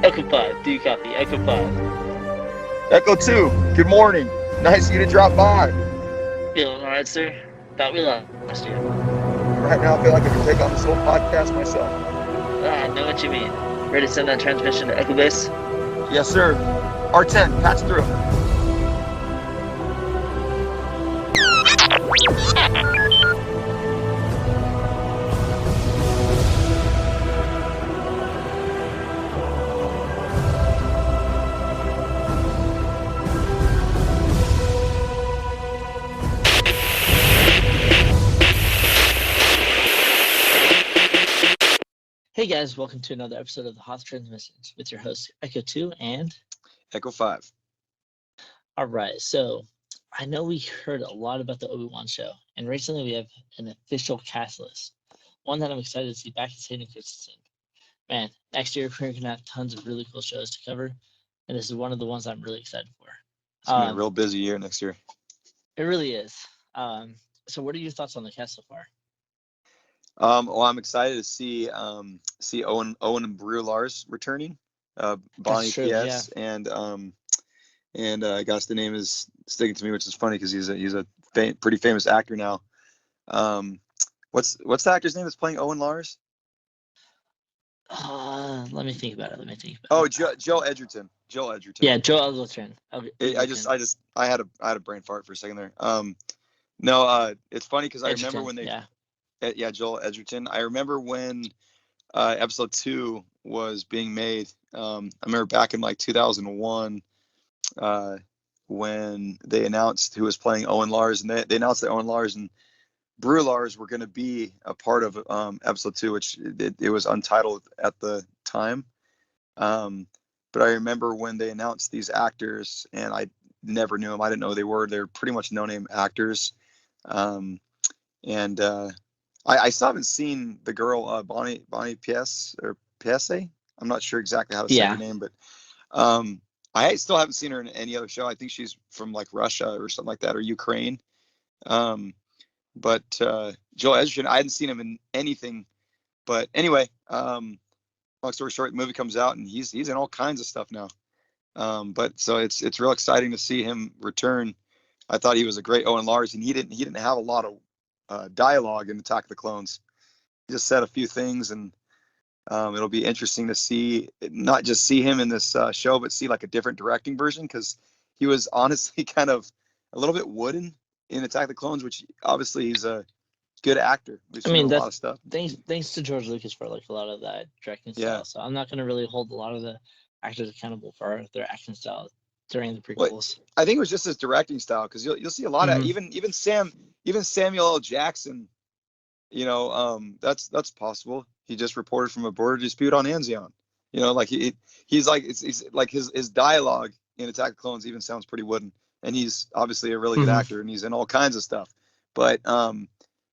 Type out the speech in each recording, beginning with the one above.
Echo 5, do you copy? Echo 5. Echo 2, good morning. Nice of you to drop by. Feeling alright, sir? Thought we lost you. Right now, I feel like I can take on this whole podcast myself. I know what you mean. Ready to send that transmission to Echo Base? Yes, sir. R10, patch through. Hey guys, welcome to another episode of the Hoth Transmissions with your host Echo 2 and Echo 5. Alright, so I know we heard a lot about the Obi-Wan show, and recently we have an official cast list. One that I'm excited to see back is Hayden Christensen. Man, next year we're gonna have tons of really cool shows to cover, and this is one of the ones I'm really excited for. It's gonna be a real busy year next year. It really is. So what are your thoughts on the cast so far? Well, I'm excited to see Owen and Brie Lars returning. Bonnie true, P.S. and I guess the name is sticking to me, which is funny because he's a pretty famous actor now. What's the actor's name that's playing Owen Lars? Let me think about it. Oh, Joe Edgerton. Joel Edgerton. Yeah, Joe Edgerton. I had a brain fart for a second there. No, it's funny because I remember when they. Yeah, Joel Edgerton. I remember when episode 2 was being made. I remember back in like 2001 when they announced who was playing Owen Lars, and they announced that Owen Lars and Brie Lars were going to be a part of episode 2, which it was untitled at the time. But I remember when they announced these actors, and I never knew them. I didn't know who they were. They're pretty much no-name actors. I still haven't seen the girl Bonnie P.S. or P.S.A. I'm not sure exactly how to say her name, but I still haven't seen her in any other show. I think she's from like Russia or something like that, or Ukraine. But Joel Edgerton, I hadn't seen him in anything. But anyway, long story short, the movie comes out and he's in all kinds of stuff now. But so it's real exciting to see him return. I thought he was a great Owen Lars, and he didn't have a lot of dialogue in Attack of the Clones. He just said a few things, and it'll be interesting to see, not just see him in this show, but see like a different directing version, because he was honestly kind of a little bit wooden in Attack of the Clones, which obviously he's a good actor. We've seen a lot of stuff. Thanks to George Lucas for like a lot of that directing style. So I'm not going to really hold a lot of the actors accountable for their acting style during the prequels. Well, I think it was just his directing style, because you'll see a lot of even Samuel L. Jackson. You know, that's possible. He just reported from a border dispute on Anzion. You know, like he's like it's like his dialogue in Attack of the Clones even sounds pretty wooden, and he's obviously a really good actor, and he's in all kinds of stuff. But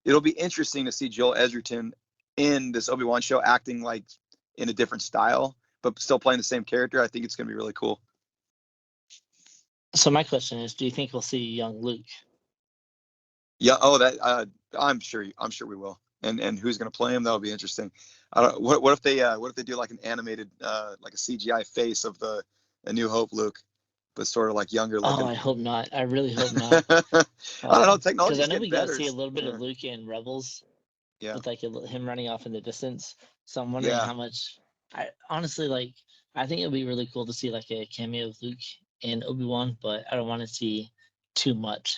it'll be interesting to see Joel Edgerton in this Obi-Wan show acting like in a different style, but still playing the same character. I think it's going to be really cool. So my question is, do you think we'll see young Luke? Yeah. Oh, that I'm sure we will. And who's going to play him? That'll be interesting. I don't. What if they do like an animated like a CGI face of the A New Hope Luke, but sort of like younger looking? Oh, I hope not. I really hope not. I don't know. Technology's because I know getting we got better. to see a little bit of Luke in Rebels. Yeah. With like him running off in the distance. So I'm wondering how much. I honestly like. I think it'd be really cool to see like a cameo of Luke in Obi-Wan, but I don't want to see too much.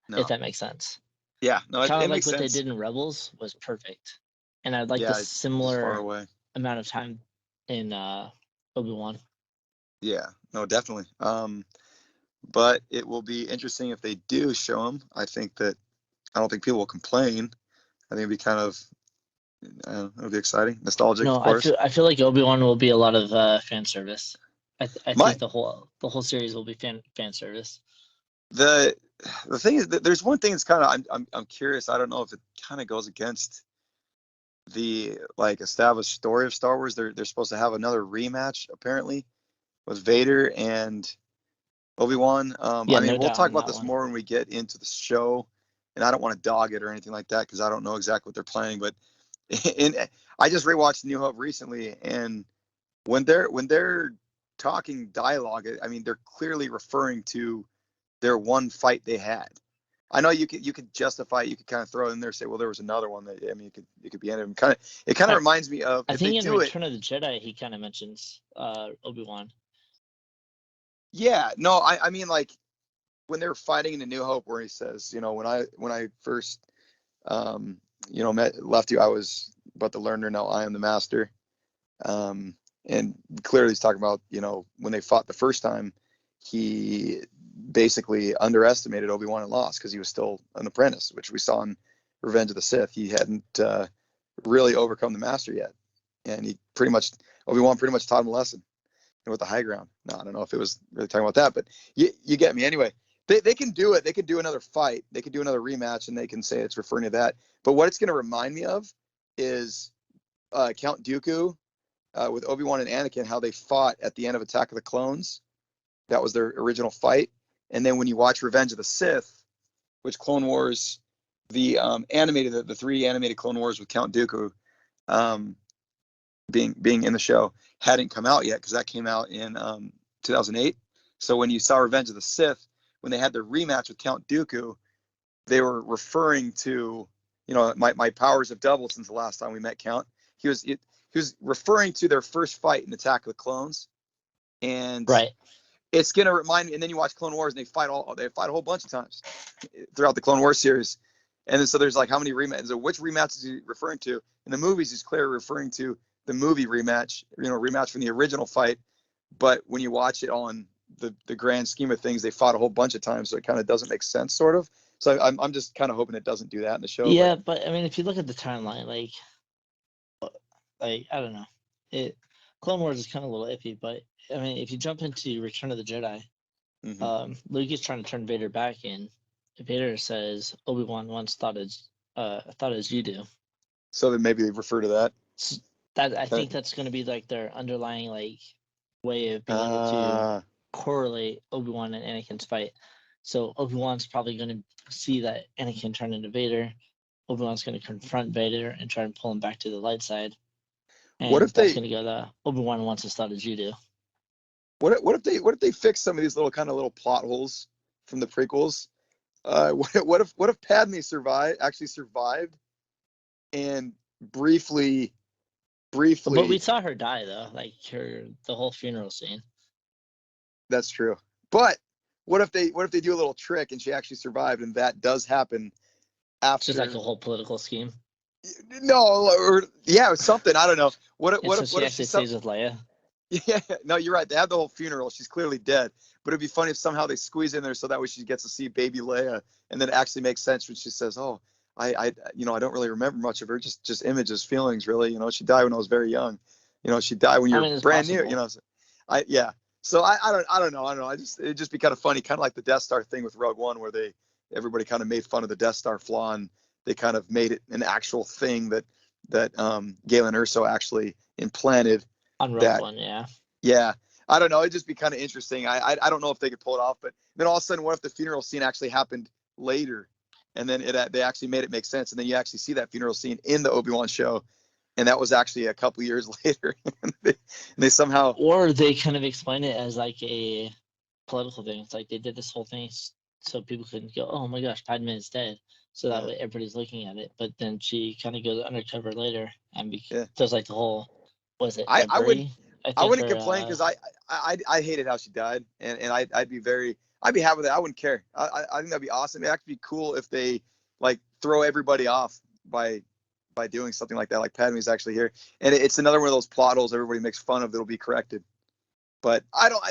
No. If that makes sense. Yeah, no, kind it of like makes what sense. They did in Rebels was perfect, and I'd like a similar amount of time in Obi-Wan. Yeah, no, definitely. But it will be interesting if they do show him. I don't think people will complain. I think it'll be kind of, it'll be exciting, nostalgic. No, of course. I feel like Obi-Wan will be a lot of fan service. I think the whole series will be fan service. The thing is that there's one thing that's kind of I'm curious. I don't know if it kind of goes against the like established story of Star Wars. They're supposed to have another rematch apparently with Vader and Obi-Wan. I mean, we'll talk about this more when we get into the show. and I don't want to dog it or anything like that because I don't know exactly what they're planning. But I just rewatched New Hope recently, and when they're talking dialogue, I mean, they're clearly referring to their one fight they had. I know you could justify it, you could kind of throw it in there and say, well, there was another one that, I mean, it could be any of them. It kind of reminds me of, I if they think in do Return of the Jedi he kind of mentions Obi-Wan. Yeah, no, I mean, like when they were fighting in the New Hope, where he says, when I first left you, I was but the learner, now I am the master. And clearly he's talking about, when they fought the first time, he basically underestimated Obi-Wan and lost because he was still an apprentice, which we saw in Revenge of the Sith. He hadn't really overcome the master yet. And Obi-Wan pretty much taught him a lesson with the high ground. No, I don't know if it was really talking about that, but you get me. Anyway, they can do it. They could do another fight. They could do another rematch, and they can say it's referring to that. But what it's going to remind me of is Count Dooku with Obi-Wan and Anakin, how they fought at the end of Attack of the Clones. That was their original fight. And then when you watch Revenge of the Sith, which Clone Wars, the the 3 animated Clone Wars with Count Dooku being in the show, hadn't come out yet because that came out in 2008. So when you saw Revenge of the Sith, when they had their rematch with Count Dooku, they were referring to, my powers have doubled since the last time we met Count. He was referring to their first fight in Attack of the Clones, and it's gonna remind me. And then you watch Clone Wars, and they fight a whole bunch of times throughout the Clone Wars series. And then so there's like how many rematches? So which rematch is he referring to? In the movies, he's clearly referring to the movie rematch, rematch from the original fight. But when you watch it on the grand scheme of things, they fought a whole bunch of times, so it kind of doesn't make sense, sort of. So I'm just kind of hoping it doesn't do that in the show. Yeah, but I mean, if you look at the timeline, like I don't know, Clone Wars is kind of a little iffy. But I mean, if you jump into Return of the Jedi, Luke is trying to turn Vader back, and Vader says Obi-Wan once thought as you do. So then maybe they refer to that. So I think that's going to be like their underlying like way of being able to correlate Obi-Wan and Anakin's fight. So Obi-Wan's probably going to see that Anakin turned into Vader. Obi-Wan's going to confront Vader and try and pull him back to the light side. And what if that's going to go the Obi-Wan once as thought as you do. What if they fix some of these little plot holes from the prequels? What if Padme actually survived, and briefly? But we saw her die though, like the whole funeral scene. That's true. But what if they do a little trick and she actually survived, and that does happen after? Just like a whole political scheme. No, or something. I don't know. What if she actually stays with Leia? Yeah, no, you're right. They have the whole funeral. She's clearly dead. But it'd be funny if somehow they squeeze in there so that way she gets to see baby Leia, and then it actually makes sense when she says, "Oh, I don't really remember much of her. Just images, feelings, really. She died when I was very young. She died when you're brand possible. new. So I don't know. It'd just be kind of funny, kind of like the Death Star thing with Rogue One, where everybody kind of made fun of the Death Star flaw, and they kind of made it an actual thing that Galen Erso actually implanted. On Rogue One, yeah. Yeah. I don't know. It'd just be kind of interesting. I don't know if they could pull it off, but then all of a sudden, what if the funeral scene actually happened later, and then they actually made it make sense, and then you actually see that funeral scene in the Obi-Wan show, and that was actually a couple years later, and they somehow, or they kind of explain it as like a political thing. It's like they did this whole thing so people couldn't go, "Oh my gosh, Padme is dead." So that way everybody's looking at it. But then she kind of goes undercover later and does like the whole, was it Brie? I wouldn't complain because I hated how she died, and I'd be happy with it. I wouldn't care. I think that'd be awesome. It'd actually be cool if they like throw everybody off by doing something like that. Like Padme's actually here, and it's another one of those plot holes everybody makes fun of that'll be corrected. But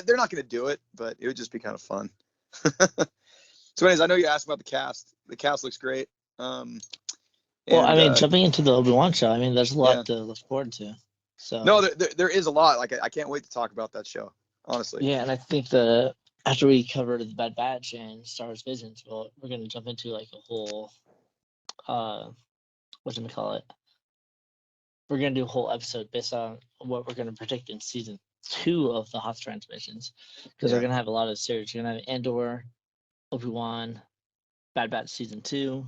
they're not going to do it. But it would just be kind of fun. So, anyways, I know you asked about the cast. The cast looks great. Well, I mean, jumping into the Obi-Wan show, I mean, there's a lot to look forward to. So no, there is a lot. Like I can't wait to talk about that show, honestly. Yeah, and I think after we cover the Bad Batch and Star Wars Visions, we're gonna jump into like a whole whatchamacallit. We're gonna do a whole episode based on what we're gonna predict in season 2 of the Hoth transmissions, because we're gonna have a lot of series. You're gonna have Andor, Obi-Wan, Bad Batch Season 2,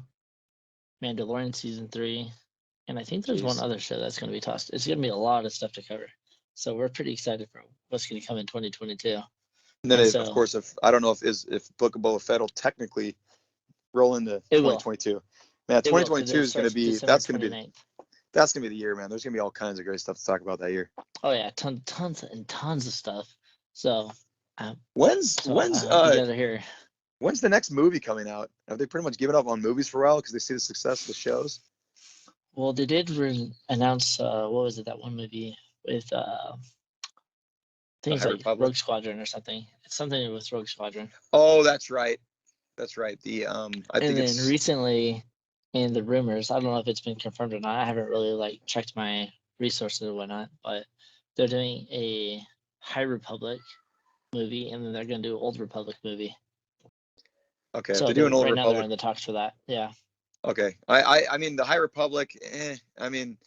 Mandalorian Season 3, and I think there's one other show that's going to be tossed. It's going to be a lot of stuff to cover. So we're pretty excited for what's going to come in 2022. And then, of course, if I don't know if Book of Boba Fett will technically roll into 2022. Man, 2022 is going to be that's going to be the year, man. There's going to be all kinds of great stuff to talk about that year. Oh yeah, tons and tons of stuff. So when's you guys are here. When's the next movie coming out? Have they pretty much given up on movies for a while because they see the success of the shows? Well, they did announce what was it, that one movie with things like Republic? Rogue Squadron or something. It's something with Rogue Squadron. Oh, that's right. That's right. The recently in the rumors, I don't know if it's been confirmed or not. I haven't really checked my resources or whatnot, but they're doing a High Republic movie, and then they're going to do an Old Republic movie. Okay, so they're doing Old Republic. Now they're in the talks for that. Yeah. Okay, I mean the High Republic. I mean,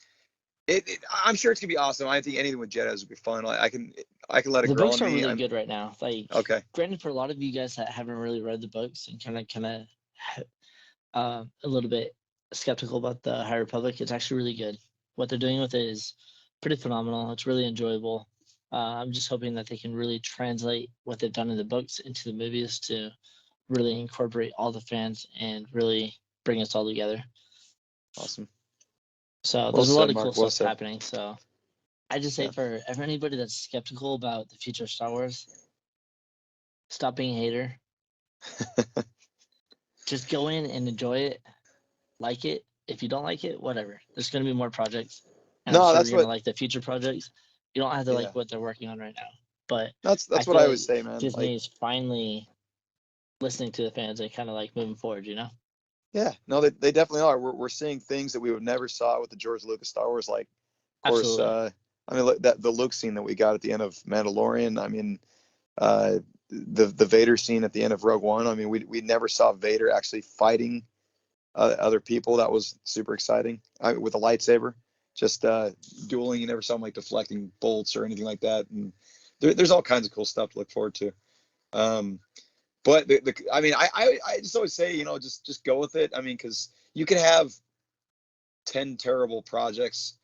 I'm sure it's gonna be awesome. I think anything with Jedis would be fun. I can let it grow on me. The books are really good right now. Okay. Granted, for a lot of you guys that haven't really read the books and kind of a little bit skeptical about the High Republic, it's actually really good. What they're doing with it is pretty phenomenal. It's really enjoyable. I'm just hoping that they can really translate what they've done in the books into the movies to really incorporate all the fans and really bring us all together. Awesome. So there's a lot of cool stuff happening. So I just say for anybody that's skeptical about the future of Star Wars, stop being a hater. Just go in and enjoy it, like it. If you don't like it, whatever. There's going to be more projects. And I'm sure you're going to like the future projects. You don't have to like what they're working on right now. But that's what I always say, man. Disney is finally listening to the fans and kind of moving forward, you know? Yeah, no, they definitely are. We're seeing things that we would never saw with the George Lucas Star Wars. Of course, I mean, the Luke scene that we got at the end of Mandalorian. I mean, the Vader scene at the end of Rogue One. I mean, we never saw Vader actually fighting other people. That was super exciting with a lightsaber, just dueling. You never saw him deflecting bolts or anything like that. And there's all kinds of cool stuff to look forward to. But I mean, I just always say, just go with it. I mean, because you can have 10 terrible projects,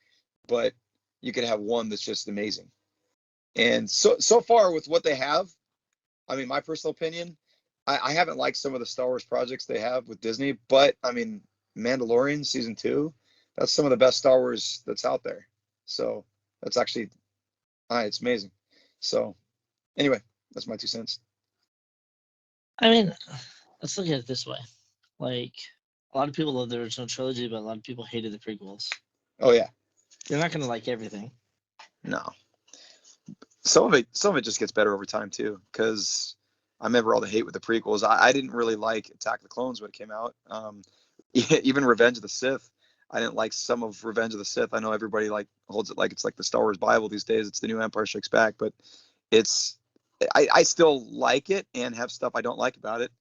but you can have one that's just amazing. And so far with what they have, I mean, my personal opinion, I haven't liked some of the Star Wars projects they have with Disney, but I mean, Mandalorian season 2, that's some of the best Star Wars that's out there. So that's actually, it's amazing. So anyway, that's my 2 cents. I mean, let's look at it this way. A lot of people love the original trilogy, but a lot of people hated the prequels. Oh yeah. You're not going to like everything. No. Some of it just gets better over time too, because I remember all the hate with the prequels. I didn't really like Attack of the Clones when it came out. Even Revenge of the Sith, I didn't like some of Revenge of the Sith. I know everybody holds it like it's like the Star Wars Bible these days. It's the new Empire Strikes Back, but I still like it and have stuff I don't like about it.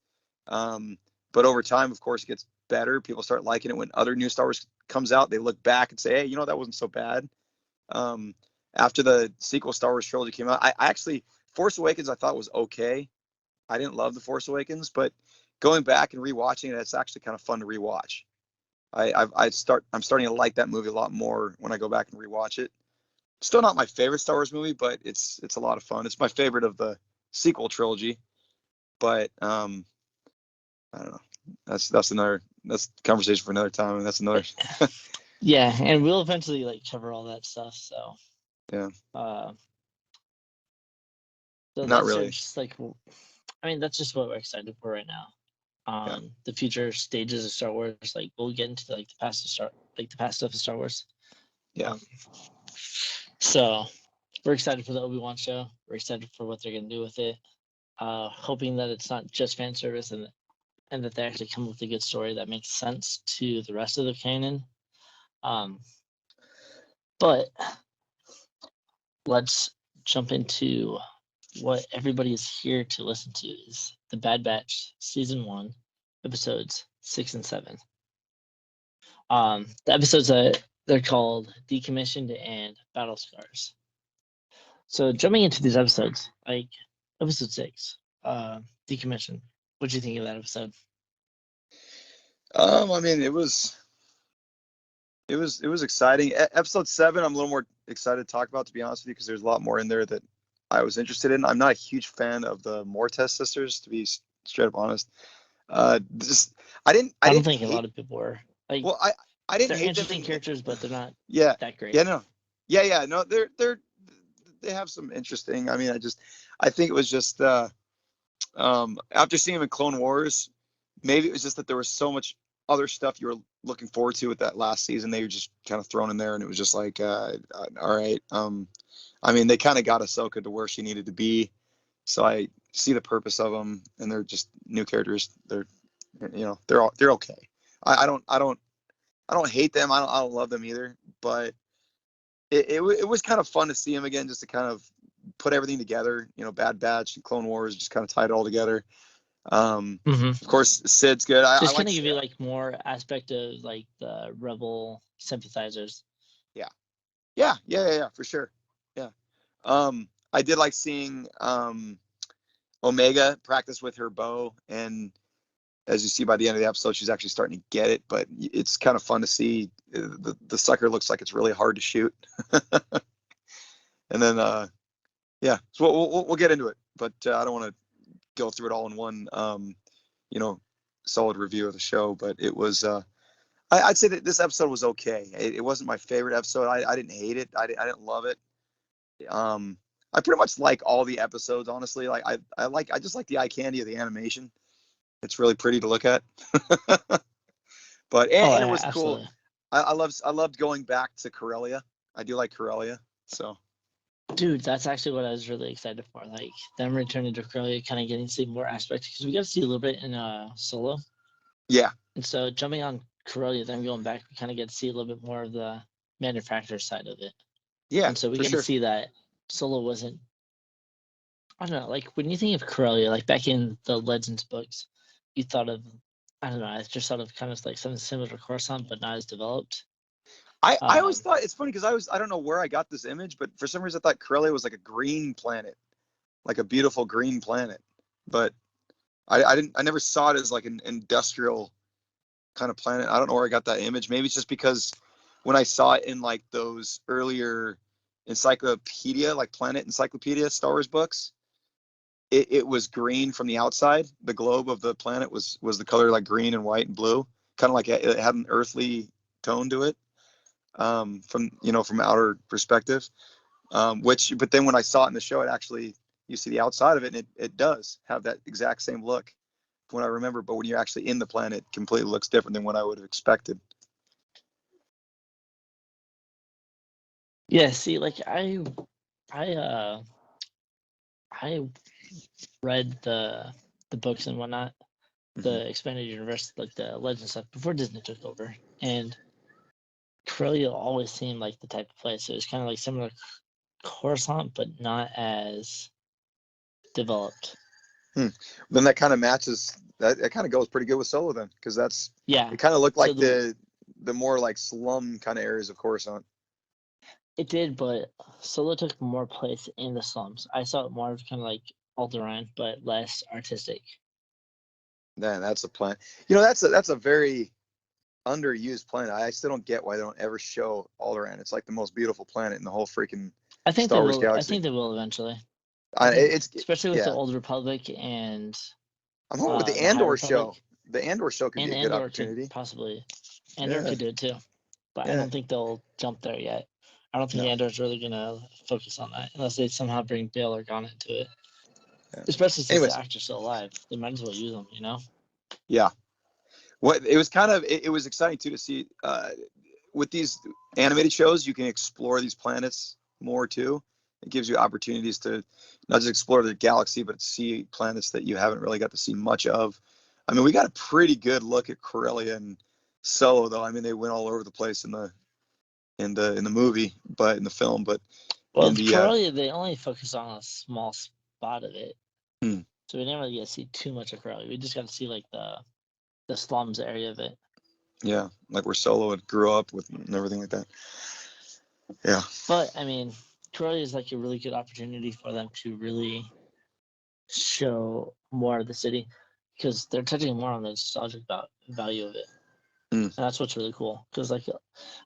But over time, of course, it gets better. People start liking it when other new Star Wars comes out. They look back and say, hey, that wasn't so bad. After the sequel Star Wars trilogy came out, I actually, Force Awakens I thought was okay. I didn't love the Force Awakens, but going back and rewatching it, it's actually kind of fun to rewatch. I'm starting to like that movie a lot more when I go back and rewatch it. Still not my favorite Star Wars movie, but it's a lot of fun. It's my favorite of the sequel trilogy, but I don't know. That's conversation for another time, and that's another. Yeah, and we'll eventually cover all that stuff. So yeah. So not really. Just I mean, that's just what we're excited for right now. The future stages of Star Wars. We'll get into the past stuff of Star Wars. Yeah. So we're excited for the Obi-Wan show. We're excited for what they're gonna do with it. Hoping that it's not just fan service and that they actually come up with a good story that makes sense to the rest of the canon. But let's jump into what everybody is here to listen to is the Bad Batch Season 1, episodes 6 and 7. The episodes they're called Decommissioned and Battle Scars. So jumping into these episodes, episode 6, Decommissioned. What do you think of that episode? I mean, it was exciting. Episode 7, I'm a little more excited to talk about, to be honest with you, because there's a lot more in there that I was interested in. I'm not a huge fan of the Mortes sisters, to be straight up honest. Just I I don't didn't think a hate. lot of people were. Like, Well, I didn't they're hate them interesting characters, but they're not yeah, that great. yeah, no, yeah, no, they have some interesting. I mean, I think it was just after seeing them in Clone Wars, maybe it was just that there was so much other stuff you were looking forward to with that last season. They were just kind of thrown in there, and it was just like, all right. I mean, they kind of got Ahsoka to where she needed to be, so I see the purpose of them, and they're just new characters. They're okay. I don't hate them. I don't love them either, but it was kind of fun to see them again, just to kind of put everything together. Bad Batch and Clone Wars just kind of tied it all together. Of course, Sid's good. I Just like. kind of give you like more aspect of like the rebel sympathizers. Yeah, yeah, for sure. Yeah. I did like seeing Omega practice with her bow, and as you see by the end of the episode, she's actually starting to get it. But it's kind of fun to see. The sucker looks like it's really hard to shoot. And then, yeah, so we'll get into it, but I don't want to go through it all in one, solid review of the show. But it was. I'd say that this episode was okay. It wasn't my favorite episode. I didn't hate it. I didn't love it. I pretty much like all the episodes, honestly. Like I just like the eye candy of the animation. It's really pretty to look at. But Oh, and it yeah, was cool. absolutely. I loved going back to Corellia. I do like Corellia. So Dude, that's actually what I was really excited for. Like them returning to Corellia, kind of getting to see more aspects because we got to see a little bit in Solo. yeah, And so jumping on Corellia, then going back, we kind of get to see a little bit more of the manufacturer side of it. yeah, And so we for get to sure. see that Solo wasn't. I don't know. Like when you think of Corellia, like back in the Legends books, you thought of. I don't know. I just thought of kind of like something similar to Coruscant, but not as developed. I always thought it's funny because I don't know where I got this image, but for some reason I thought Corellia was like a green planet, like a beautiful green planet. But I never saw it as like an industrial kind of planet. I don't know where I got that image. Maybe it's just because when I saw it in like those earlier encyclopedia, like Planet Encyclopedia Star Wars books, it was green from the outside. The globe of the planet was the color like green and white and blue, kind of like it had an earthly tone to it, from outer perspective. But then when I saw it in the show, it actually, you see the outside of it, and it does have that exact same look when I remember. But when you're actually in the planet, it completely looks different than what I would have expected. Yeah. See, like I I read the books and whatnot, Mm-hmm. the expanded universe, like the Legend stuff, before Disney took over, and Corellia always seemed like the type of place. It was kind of like similar to Coruscant, but not as developed. Then that kind of matches. That kind of goes pretty good with Solo then, because Yeah. it kind of looked So like the more like slum kind of areas of Coruscant. it did, but Solo took more place in the slums. I saw it more of kind of like Alderaan, but less artistic. Man, that's a plan. That's a very underused planet. I still don't get why they don't ever show Alderaan. It's like the most beautiful planet in the whole freaking I think they Star Wars will. I galaxy. think they will eventually. I think, It's especially with the yeah. Old Republic and I'm hoping with the the High Andor Republic, show. The Andor show could be and a good Andor could opportunity. possibly, Andor Yeah, could do it too, but I yeah. don't think they'll jump there yet. I don't think No, Andor's really gonna focus on that unless they somehow bring Bail Organa into it. yeah. Especially since the Anyways, actor's still alive, they might as well use him. You know? yeah. What it was kind of it was exciting too to see with these animated shows, you can explore these planets more too. It gives you opportunities to not just explore the galaxy, but see planets that you haven't really got to see much of. I mean, we got a pretty good look at Corellia and Solo, though. I mean, they went all over the place in the movie, but in the film, but Well, in the Corellia, they only focus on a small spot of it, hmm, so we didn't really get to see too much of Corellia. We just got to see like the slums area of it. yeah, like where Solo had grew up with and everything like that. Yeah, But I mean, Corellia is like a really good opportunity for them to really show more of the city because they're touching more on the nostalgic value of it. Mm. And that's what's really cool. Because like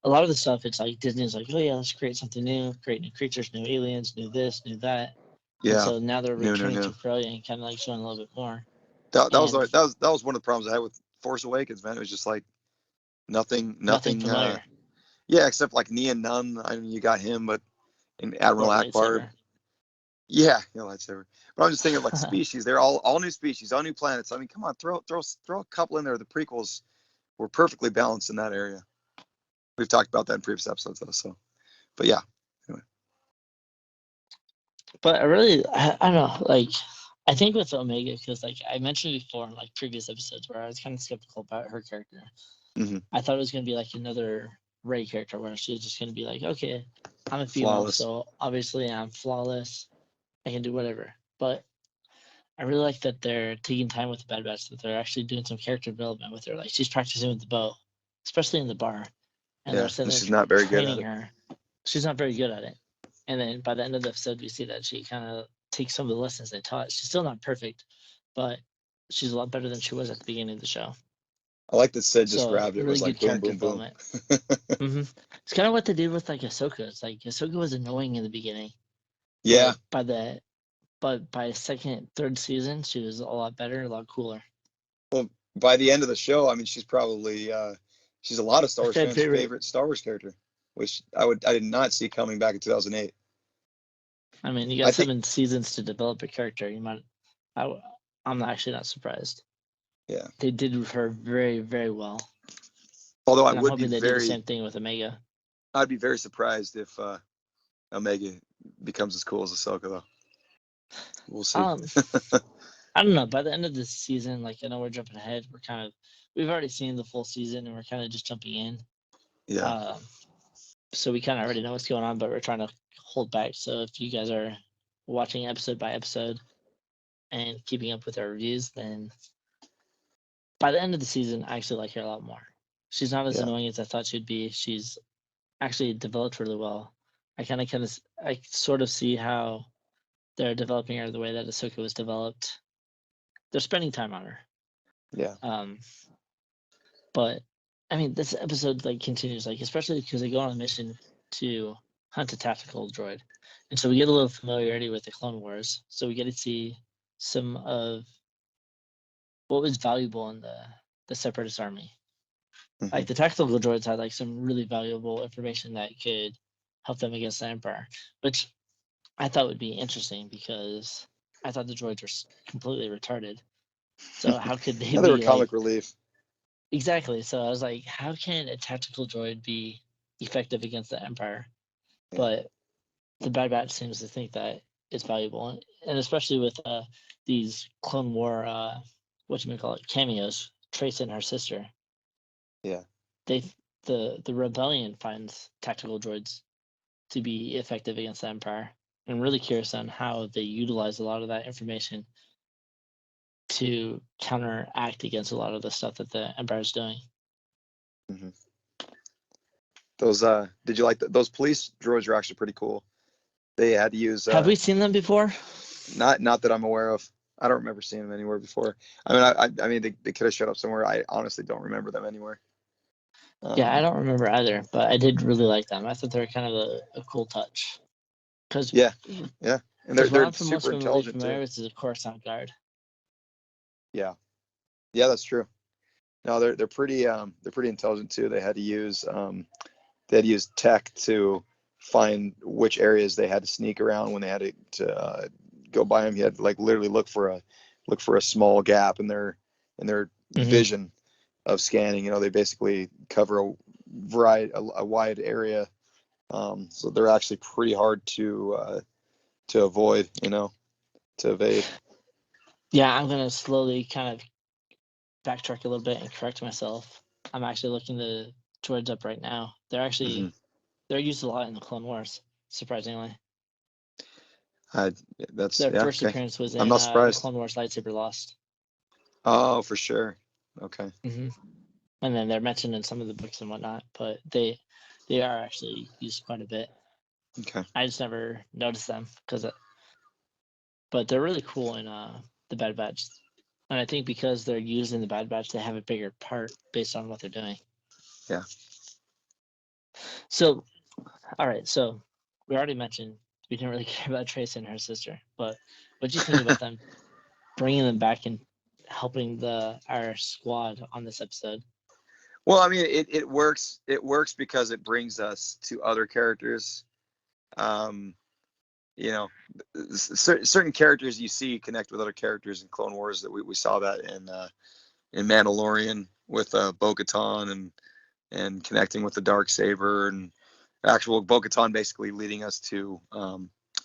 a lot of the stuff, it's like Disney's like, oh yeah, let's create something new, create new creatures, new aliens, new this, new that. And Yeah. so now they're returning No. to Corellia and kind of like showing a little bit more. That And was one of the problems I had with Force Awakens, man. It was just like nothing. nothing familiar. Yeah, except like Nia Nunn. I mean, you got him, but and Admiral Or Akbar. lightsaber. Yeah, lightsaber. But I'm just thinking like species. They're all new species, all new planets. I mean, come on, throw a couple in there. The prequels were perfectly balanced in that area. We've talked about that in previous episodes, though. So, but yeah. Anyway. But I don't know, like, I think with Omega, because like I mentioned before in like previous episodes where I was kind of skeptical about her character. Mm-hmm. I thought it was going to be like another Rey character where she was just going to be like, okay, I'm a female, Flawless. so obviously I'm flawless. I can do whatever. But I really like that they're taking time with the Bad Batch, that they're actually doing some character development with her. Like she's practicing with the bow, especially in the bar. And they're Yeah, sitting and there she's not very good at training it. her. She's not very good at it. And then by the end of the episode, we see that she kind of takes some of the lessons they taught. She's still not perfect, but she's a lot better than she was at the beginning of the show. I like that Sid just So grabbed it. It really was good like boom, character boom, boom. development. It's kind of what they did with like Ahsoka. It's like Ahsoka was annoying in the beginning, Yeah. but by second, third season, she was a lot better, a lot cooler. Well, by the end of the show, I mean she's probably she's a lot of Star A Wars fan fans' favorite. favorite Star Wars character, which I did not see coming back in 2008. I mean, you got I think 7 seasons to develop a character. I'm actually not surprised. yeah. They did her very, very well, Although and I'm hoping they do the same thing with Omega. I'd be very surprised if Omega becomes as cool as Ahsoka, though. We'll see. Um, I don't know. By the end of this season, like I know we're jumping ahead. We've already seen the full season, and we're kind of just jumping in. Yeah. So we kind of already know what's going on, but we're trying to hold back. So if you guys are watching episode by episode and keeping up with our reviews, then by the end of the season, I actually like her a lot more. She's not as Yeah. annoying as I thought she'd be. She's actually developed really well. I sort of see how they're developing her the way that Ahsoka was developed. They're spending time on her. Yeah. But I mean, this episode like continues, like especially because they go on a mission to hunt a tactical droid, and so we get a little familiarity with the Clone Wars. So we get to see some of what was valuable in the Separatist army. Mm-hmm. Like the tactical droids had like some really valuable information that could help them against the Empire, which I thought would be interesting because I thought the droids were completely retarded. So how could they Yeah, they were be like comic relief. exactly? So I was like, how can a tactical droid be effective against the Empire? Yeah. But the Bad Batch seems to think that it's valuable, and especially with these Clone War, cameos, Trace and her sister. Yeah. They the rebellion finds tactical droids to be effective against the Empire. I'm really curious on how they utilize a lot of that information to counteract against a lot of the stuff that the Empire is doing. Mm-hmm. Those did you like those police droids were actually pretty cool. They had to use Have we seen them before? not that I'm aware of. I don't remember seeing them anywhere before. I mean, I mean, they could have showed up somewhere. I honestly don't remember them anywhere. Yeah, I don't remember either, but I did really like them. I thought they were kind of a cool touch. Because Yeah, yeah, and what they're I'm super most really intelligent familiar too. with is the Coruscant Guard. Yeah, yeah, that's true. No, they're pretty intelligent too. They had to use tech to find which areas they had to sneak around when they had to go by them. You had to like literally look for a small gap in their Mm-hmm. vision of scanning. You know, they basically cover a wide area, so they're actually pretty hard to avoid. You know, to evade. Yeah, I'm gonna slowly kind of backtrack a little bit and correct myself. I'm actually looking the droids up right now. Mm-hmm. They're used a lot in the Clone Wars, surprisingly. That's Their yeah, first okay. appearance was I'm in not the surprised. Clone Wars lightsaber Lost. Oh, for sure. Okay. Mm-hmm. And then they're mentioned in some of the books and whatnot, but they are actually used quite a bit. Okay. I just never noticed them but they're really cool in the Bad Batch, and I think because they're used in the Bad Batch, they have a bigger part based on what they're doing. Yeah. So, all right. So we already mentioned we didn't really care about Trace and her sister, but what do you think about them bringing them back and helping our squad on this episode? Well, I mean, it works. It works because it brings us to other characters. Um, you know, certain characters you see connect with other characters in Clone Wars. That we saw that in Mandalorian with Bo-Katan and connecting with the Darksaber, and actual Bo-Katan basically leading us to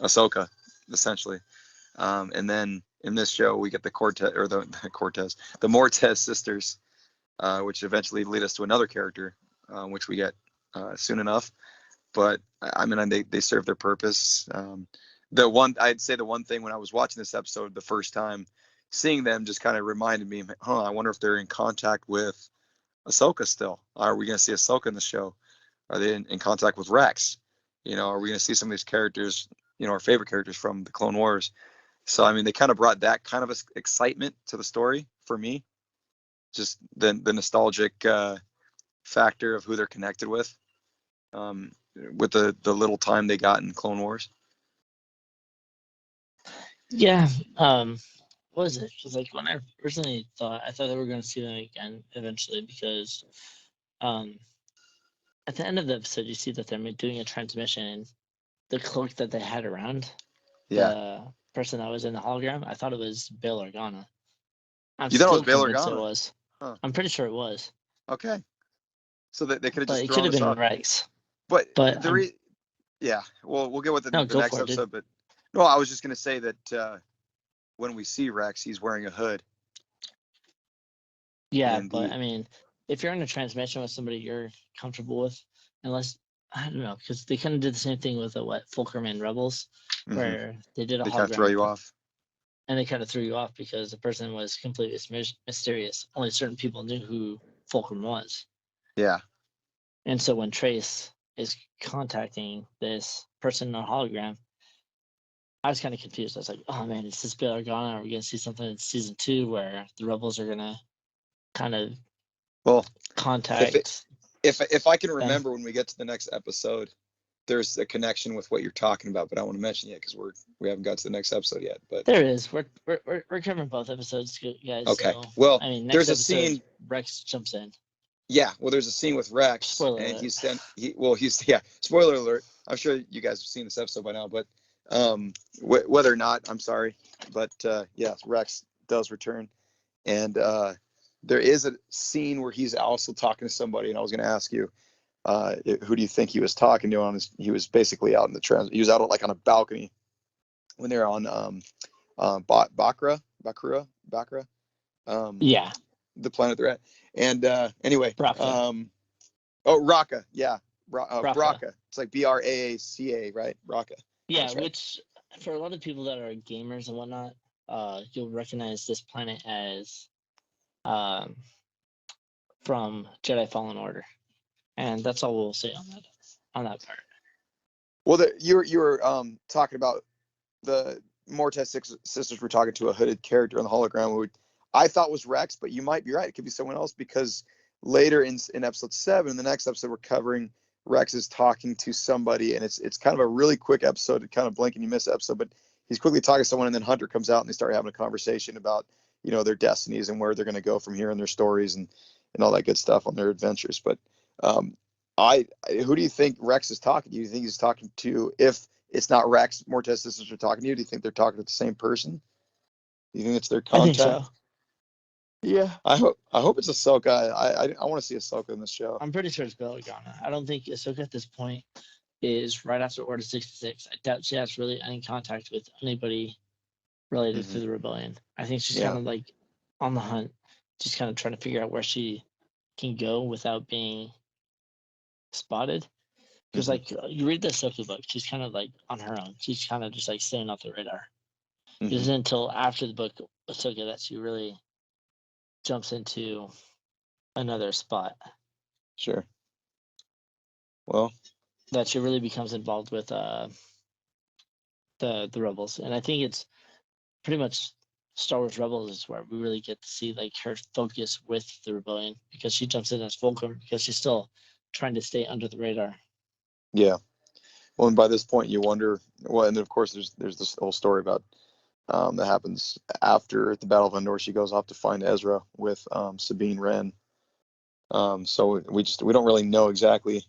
Ahsoka, essentially. And then in this show, we get the the Mortez sisters, which eventually lead us to another character, which we get soon enough. But I mean, they serve their purpose. I'd say the one thing when I was watching this episode the first time, seeing them just kind of reminded me, I wonder if they're in contact with Ahsoka still. Are we going to see Ahsoka in the show? Are they in contact with Rex? Are we going to see some of these characters, our favorite characters from the Clone Wars? So, I mean, they kind of brought that kind of excitement to the story for me. Just the nostalgic factor of who they're connected with the little time they got in Clone Wars. Yeah. What was it? Because like when I originally I thought they were going to see them again eventually because at the end of the episode you see that they're doing a transmission and the cloak that they had around Yeah. the person that was in the hologram, I thought it was Bail Organa. I'm You thought it was still Bail convinced it Organa? was. Huh. I'm pretty sure it was. Okay. So they could have But just it could thrown have us been off. Rex. But But yeah, we'll get with no, the go next for it, dude. episode. But no, I was just gonna say that when we see Rex, he's wearing a hood. Yeah, And but I mean, if you're in a transmission with somebody you're comfortable with, unless I don't know, because they kind of did the same thing with Fulcrum and Rebels, mm-hmm. where they did a They kind of throw hologram you off. and they kind of threw you off because the person was completely mysterious. Only certain people knew who Fulcrum was. Yeah. And so when Trace is contacting this person on hologram, I was kind of confused. I was like, oh man, is this Bail Organa? Are we going to see something in season 2 where the Rebels are going to kind of contact if I can them? remember when we get to the next episode, there's a connection with what you're talking about, but I don't want to mention yet because we haven't got to the next episode yet. But there is. We're covering both episodes, guys. okay. So Well, I mean, next there's a episode, scene. Rex jumps in. Yeah. Well, there's a scene with Rex, Spoiler and alert. he's yeah. Spoiler alert. I'm sure you guys have seen this episode by now, but whether or not, I'm sorry, but yeah, Rex does return, and there is a scene where he's also talking to somebody, and I was going to ask you, who do you think he was talking to? He was basically out in the he was out like on a balcony when they're on Bakra, Yeah, the planet they're at. And anyway, Braca. Raqqa, yeah, Braca. Braca. It's like Braca, right? Raqqa. Yeah, That's right. which for a lot of people that are gamers and whatnot, you'll recognize this planet as um, from Jedi Fallen Order, and that's all we'll say on that part. Well, you were talking about the Mortez sisters were talking to a hooded character on the hologram who I thought was Rex, but you might be right. It could be someone else because later in episode 7, the next episode we're covering, Rex is talking to somebody, and it's kind of a really quick episode, kind of blink and you miss episode, but he's quickly talking to someone, and then Hunter comes out and they start having a conversation about their destinies and where they're going to go from here and their stories and all that good stuff on their adventures. But um, who do you think Rex is talking to? Do you think he's talking to, if it's not Rex, Mortez sisters are talking to you? Do you think they're talking to the same person? Do you think it's their I think contact? so. Yeah, I hope it's Ahsoka. I want to see Ahsoka in this show. I'm pretty sure it's Bail Organa. I don't think Ahsoka at this point is right after Order 66. I doubt she has really any contact with anybody related to the rebellion. I think she's kind of like on the hunt, just kind of trying to figure out where she can go without being spotted. Because like you read the Ahsoka book, she's kind of like on her own. She's kind of just like staying off the radar. It isn't until after the book Ahsoka that she really jumps into another spot. Sure. Well, that she really becomes involved with the rebels, and I think it's pretty much Star Wars Rebels is where we really get to see like her focus with the rebellion, because she jumps in as Fulcrum because she's still trying to stay under the radar. Yeah. Well, and by this point you wonder. Well, and then of course there's this whole story about that happens after the Battle of Endor. She goes off to find Ezra with Sabine Wren. So we don't really know exactly.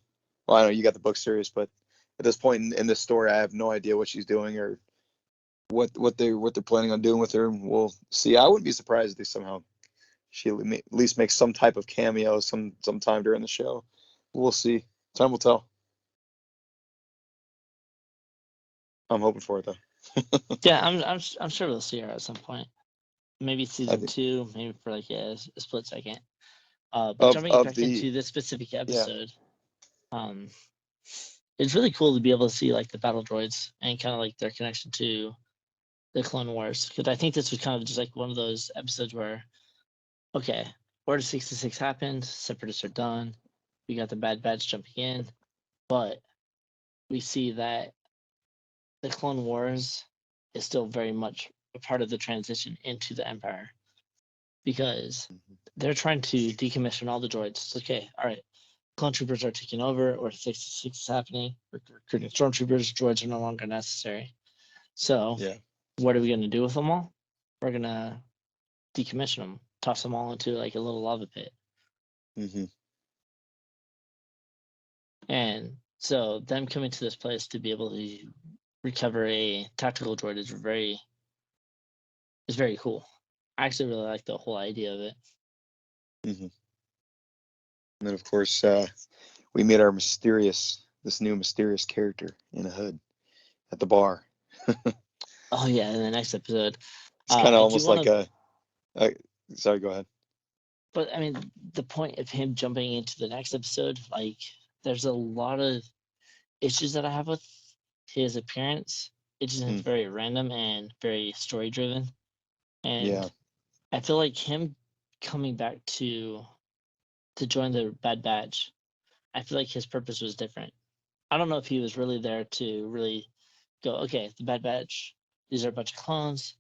Well, I know you got the book series, but at this point in this story, I have no idea what she's doing or what they're planning on doing with her. We'll see. I wouldn't be surprised if they somehow she at least makes some type of cameo sometime during the show. We'll see. Time will tell. I'm hoping for it though. Yeah, I'm sure we'll see her at some point. Maybe season 2, maybe for like a split second. But jumping back into this specific episode, it's really cool to be able to see like the battle droids and kind of like their connection to the Clone Wars, because I think this was kind of just like one of those episodes where, okay, Order 66 happened, Separatists are done, we got the Bad Batch jumping in, but we see that the Clone Wars is still very much a part of the transition into the Empire, because they're trying to decommission all the droids. It's okay, all right, clone troopers are taking over, Order 66 is happening, we're recruiting stormtroopers, droids are no longer necessary. So what are we going to do with them all? We're going to decommission them, toss them all into like a little lava pit. And so them coming to this place to be able to recover a tactical droid is very cool. I actually really like the whole idea of it. And then of course we meet our this new mysterious character in a hood at the bar. Oh yeah, in the next episode. It's kind of almost like sorry, go ahead. But I mean, the point of him jumping into the next episode, like, there's a lot of issues that I have with his appearance. It just is very random and very story driven. And I feel like him coming back to join the Bad Batch, I feel like his purpose was different. I don't know if he was really there to really go, okay, the Bad Batch, these are a bunch of clones.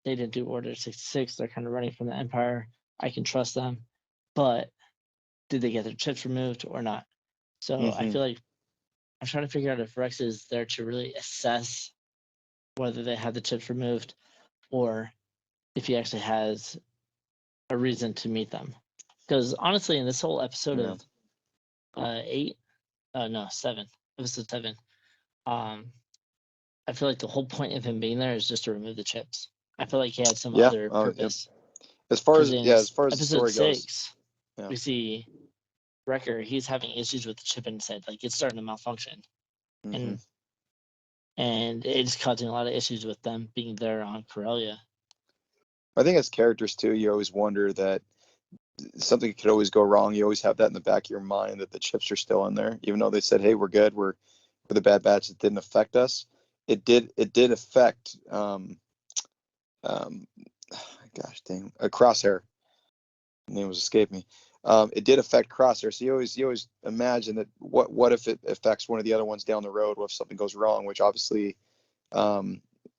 They didn't do Order 66. They're kind of running from the Empire. I can trust them. But did they get their chips removed or not? So I feel like I'm trying to figure out if Rex is there to really assess whether they had the chips removed, or if he actually has a reason to meet them. Because honestly, in this whole episode of 7, episode 7, I feel like the whole point of him being there is just to remove the chips. I feel like he had some other purpose. As far as episode the story 6, we see Wrecker. He's having issues with the chip in his head, like it's starting to malfunction, and it's causing a lot of issues with them being there on Corellia. I think as characters too, you always wonder that something could always go wrong. You always have that in the back of your mind that the chips are still in there, even though they said, "Hey, we're good. We're the Bad Batch." It didn't affect us. It did affect. Gosh dang, a Crosshair. The name was escaped me. It did affect Crosshair. So you always imagine that what if it affects one of the other ones down the road? What if something goes wrong? Which obviously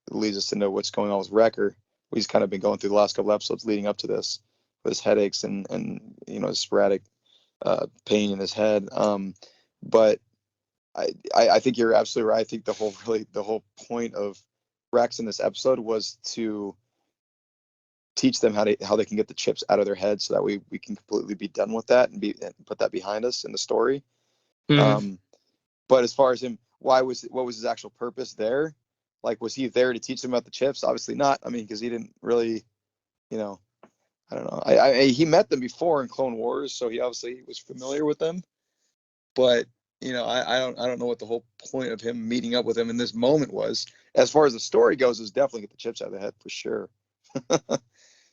leads us to know what's going on with Wrecker. He's kind of been going through the last couple episodes leading up to this, with his headaches and sporadic pain in his head. But I think you're absolutely right. I think the whole point of Rex in this episode was to teach them how they can get the chips out of their head, so that we can completely be done with that and put that behind us in the story. But as far as him, what was his actual purpose there? Like, was he there to teach them about the chips? Obviously not. I mean, because he didn't really, I don't know. He met them before in Clone Wars, so he obviously was familiar with them. But I don't know what the whole point of him meeting up with him in this moment was. As far as the story goes, is definitely get the chips out of the head for sure.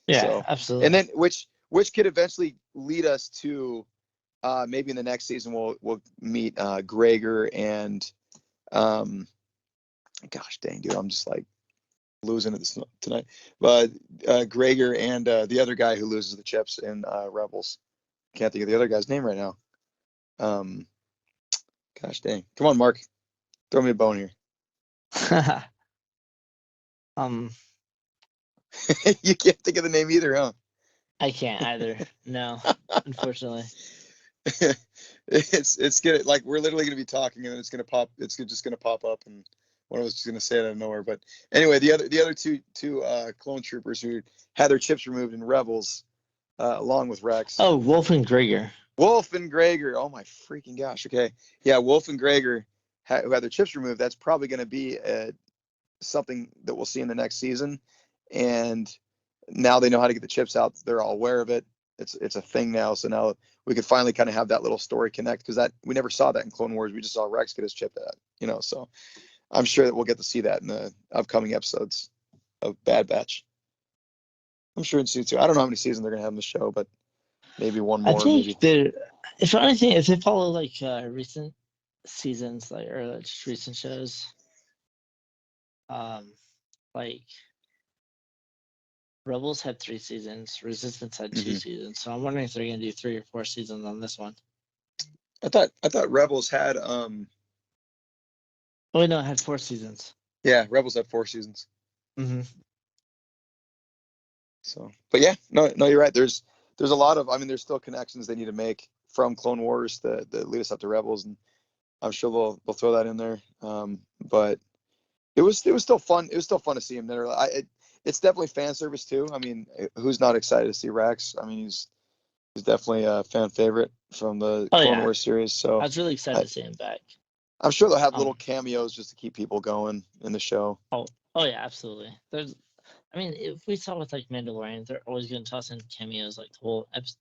Yeah, absolutely. And then which could eventually lead us to maybe in the next season we'll meet Gregor and gosh dang dude, I'm just like losing it tonight. But Gregor and the other guy who loses the chips in Rebels. Can't think of the other guy's name right now. Gosh dang. Come on, Mark. Throw me a bone here. You can't think of the name either, huh? I can't either. No, unfortunately. It's gonna, like, we're literally gonna be talking and it's gonna pop. It's just gonna pop up and one of us is gonna say it out of nowhere. But anyway, the other two clone troopers who had their chips removed in Rebels, along with Rex. Oh, Wolf and Gregor. Wolf and Gregor. Oh my freaking gosh. Okay, yeah, Wolf and Gregor who had their chips removed. That's probably gonna be something that we'll see in the next season. And now they know how to get the chips out. They're all aware of it. It's a thing now. So now we could finally kind of have that little story connect, because that we never saw that in Clone Wars. We just saw Rex get his chip out. So I'm sure that we'll get to see that in the upcoming episodes of Bad Batch. I'm sure in season 2. I don't know how many seasons they're gonna have in the show, but maybe one I more, think maybe. if anything, if they follow like recent seasons, like or just recent shows, like Rebels had 3 seasons, Resistance had 2 Mm-hmm. seasons. So I'm wondering if they're gonna do 3 or 4 seasons on this one. I thought Rebels had Oh no, it had 4 seasons. yeah, Rebels had 4 seasons. Mm-hmm. So, but yeah, no, you're right. There's a lot of, I mean, there's still connections they need to make from Clone Wars that lead us up to Rebels, and I'm sure they'll throw that in there. But it was still fun. It was still fun to see him there. It's definitely fan service too. I mean, who's not excited to see Rex? I mean, he's definitely a fan favorite from the Oh Clone yeah, Wars series. I So was really excited I, to see him back. I'm sure they'll have little Um, cameos just to keep people going in the show. oh yeah, absolutely. I mean, if we saw with like Mandalorian, they're always gonna toss in cameos, like the whole episode,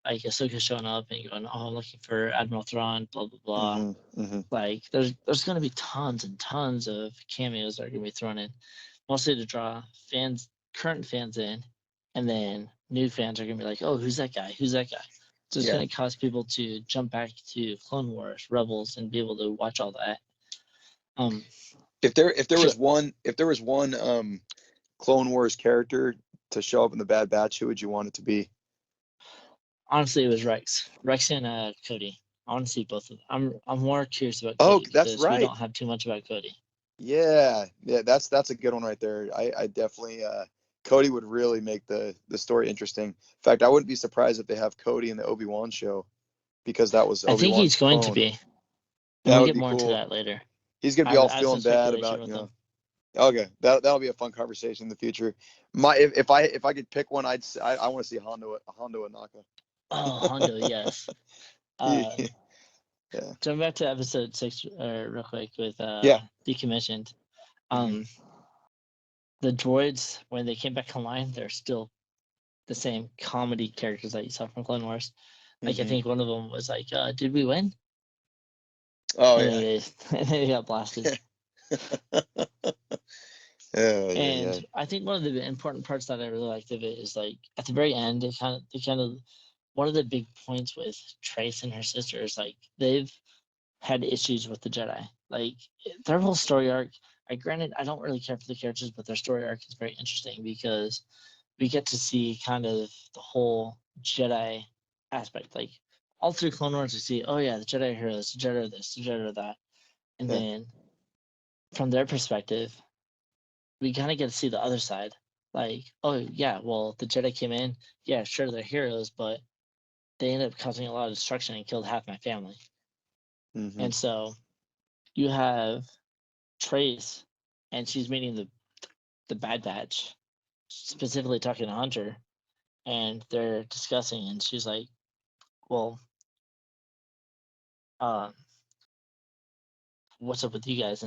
like Ahsoka showing up and going, "Oh, I'm looking for Admiral Thrawn," blah blah blah. Hmm. Hmm. Like there's gonna be tons and tons of cameos that are gonna be thrown in, mostly to draw current fans in, and then new fans are gonna be like, "Oh, who's that guy? Who's that guy?" So it's Yeah. gonna cause people to jump back to Clone Wars, Rebels, and be able to watch all that. Um, If there was one Clone Wars character to show up in the Bad Batch, who would you want it to be? Honestly, it was Rex and Cody. I want to see both of them. I'm more curious about Oh, Cody that's because we right. don't have too much about Cody. Yeah, yeah, that's a good one right there. I definitely Cody would really make the story interesting. In fact, I wouldn't be surprised if they have Cody in the Obi-Wan show, because that was I think Obi-Wan's he's going to clone. be, and That we'll would get be more into cool. that later. He's gonna I be have, all I have some feeling bad speculation about, with him. Okay, that'll be a fun conversation in the future. If I could pick one, I want to see Hondo Anaka. Oh, Hondo, yes. Uh, Yeah. Jump back to episode 6 real quick with Yeah. Decommissioned. Hmm. Um, the droids, when they came back online, they're still the same comedy characters that you saw from Clone Wars. Like I Hmm. think one of them was like, "Did we win?" Oh And yeah. then they got blasted. Oh yeah, yeah. And I think one of the important parts that I really liked of it is like at the very end, they kind of one of the big points with Trace and her sister is like they've had issues with the Jedi. Like their whole story arc. Granted, I don't really care for the characters, but their story arc is very interesting because we get to see kind of the whole Jedi aspect. Like all through Clone Wars, we see, oh yeah, the Jedi are heroes, the Jedi are this, the Jedi are that, and Yeah. then from their perspective, we kind of get to see the other side. Like, oh yeah, well the Jedi came in, yeah, sure they're heroes, but they ended up causing a lot of destruction and killed half my family. Hmm. And so you have Trace, and she's meeting the Bad Batch, specifically talking to Hunter, and they're discussing, and she's like, well, um, what's up with you guys?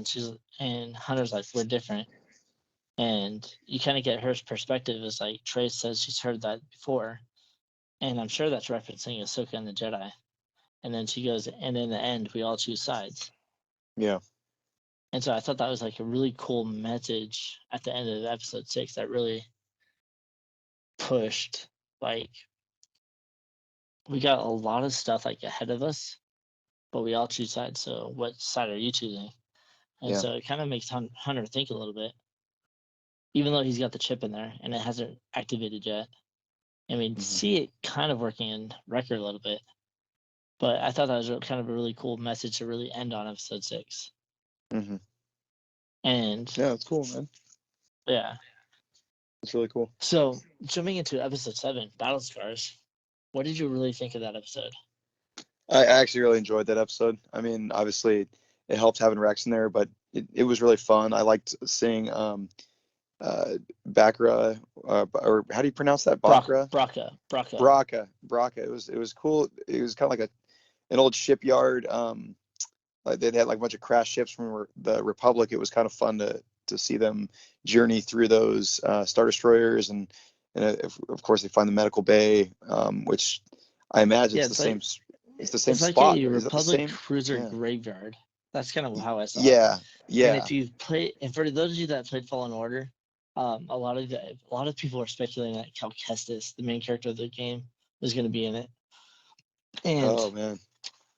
And Hunter's like, we're different. And you kind of get her perspective is like Trace says she's heard that before, and I'm sure that's referencing Ahsoka and the Jedi. And then she goes, and in the end, we all choose sides. Yeah. And so I thought that was like a really cool message at the end of episode 6 that really pushed. Like we got a lot of stuff like ahead of us, but we all choose sides. So what side are you choosing? And Yeah. so it kind of makes Hunter think a little bit, even though he's got the chip in there and it hasn't activated yet. I mean, Hmm. see it kind of working in Wrecker a little bit, but I thought that was kind of a really cool message to really end on episode 6. Hmm. And Yeah, that's cool, man. yeah, It's really cool. So jumping into episode 7, Battle Scars, what did you really think of that episode? I actually really enjoyed that episode. I mean, obviously, it helped having Rex in there, but it was really fun. I liked seeing Bakra, or how do you pronounce that? Bakra? Braca. Braca. It was cool. It was kind of like an old shipyard. Like they had like a bunch of crash ships from the Republic. It was kind of fun to see them journey through those Star Destroyers, and of course they find the medical bay, which I imagine Yeah, it's the same. It's the same it's like spot. a Is that the Republic same? cruiser Yeah. graveyard. That's kind of how I saw it. Yeah. And Yeah. if you play, and for those of you that played Fallen Order, a lot of people are speculating that Cal Kestis, the main character of the game, was going to be in it. And Oh man.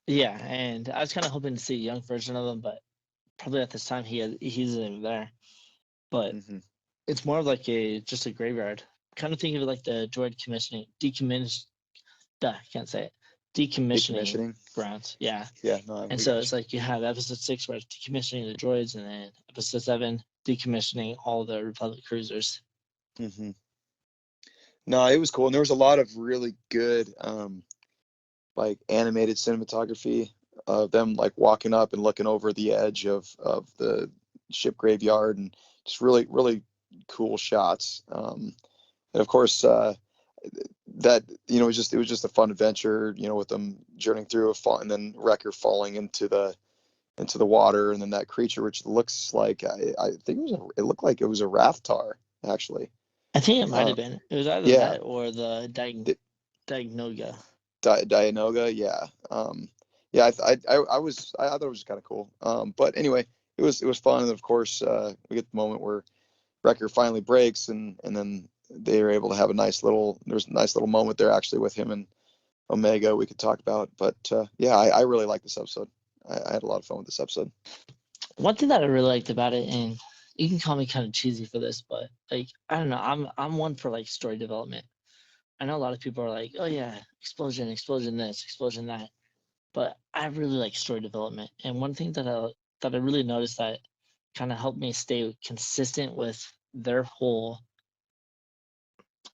yeah, and I was kind of hoping to see a young version of him, but probably at this time he's even there. But Mm-hmm. it's more of like just a graveyard. Kind of think of it like the droid can't say it, decommissioning Decommissioning. grounds. Yeah. Yeah. No, And we so got it's like you have episode 6 where it's decommissioning the droids, and then episode 7 decommissioning all the Republic cruisers. you. Mm-hmm. No, it was cool, and there was a lot of really good like animated cinematography of them like walking up and looking over the edge of the ship graveyard, and just really cool shots. And of course, that it was just a fun adventure, with them journeying through a fall, and then Wrecker falling into the water, and then that creature, which looks like I think it looked like it was a Raftar actually. I think it might Uh, have been. It was either yeah, that or the Diagnoga. Dianoga, yeah. Yeah, I thought it was kind of cool. But anyway, it was fun, and of course, we get the moment where Wrecker finally breaks, and then they were able to have there's a nice little moment there actually with him and Omega we could talk about. But yeah, I really like this episode. I had a lot of fun with this episode. One thing that I really liked about it, and you can call me kind of cheesy for this, but like I don't know, I'm one for like story development. I know a lot of people are like, oh yeah, explosion this, explosion that, but I really like story development. And one thing that I really noticed that kind of helped me stay consistent with their whole,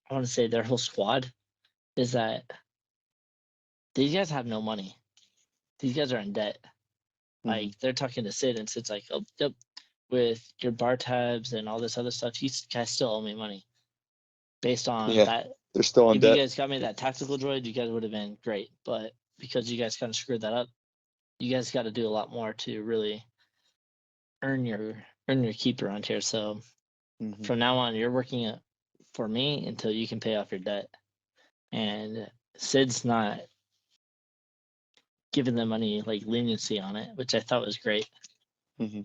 I want to say their whole squad, is that these guys have no money. These guys are in debt. Mm-hmm. Like they're talking to Sid, and Sid's like, "Oh, yep, with your bar tabs and all this other stuff, you guys still owe me money." Based on Yeah, that, they're still in if you debt. guys got me that tactical droid, you guys would have been great. But because you guys kind of screwed that up, you guys got to do a lot more to really earn your keep around here. So Mm-hmm. from now on, you're working for me until you can pay off your debt. And Sid's not giving them any like leniency on it, which I thought was great. Mm-hmm.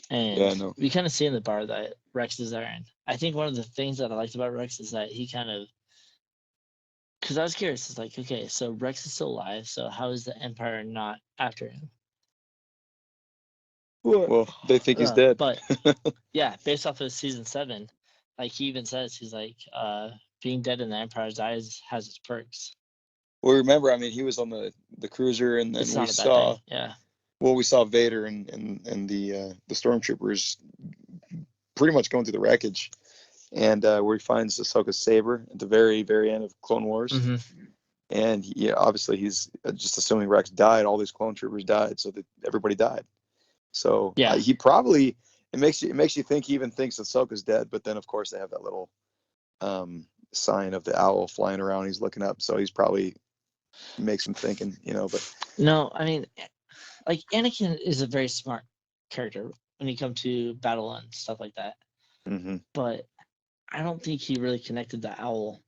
Yeah, And no. we kind of see in the bar that Rex is there. And I think one of the things that I liked about Rex is that he kind of, because I was curious, it's like, okay, so Rex is still alive. So how is the Empire not after him? Well, they think he's dead. But yeah, based off of season 7, like he even says, he's like, being dead in the Empire's eyes has its perks. Well, remember, I mean, he was on the cruiser, and then It's not a bad thing. Yeah. we saw Vader and the stormtroopers pretty much going through the wreckage, and where he finds Ahsoka's saber at the very very end of Clone Wars, Mm-hmm. and obviously he's just assuming Rex died. All these clone troopers died, so that everybody died. So Yeah. he probably it makes you think he even thinks Ahsoka's dead, but then of course they have that little sign of the owl flying around. He's looking up, so he's probably makes him thinking, But No, I mean, like Anakin is a very smart character when you come to battle and stuff like that. mm-hmm. But I don't think he really connected the owl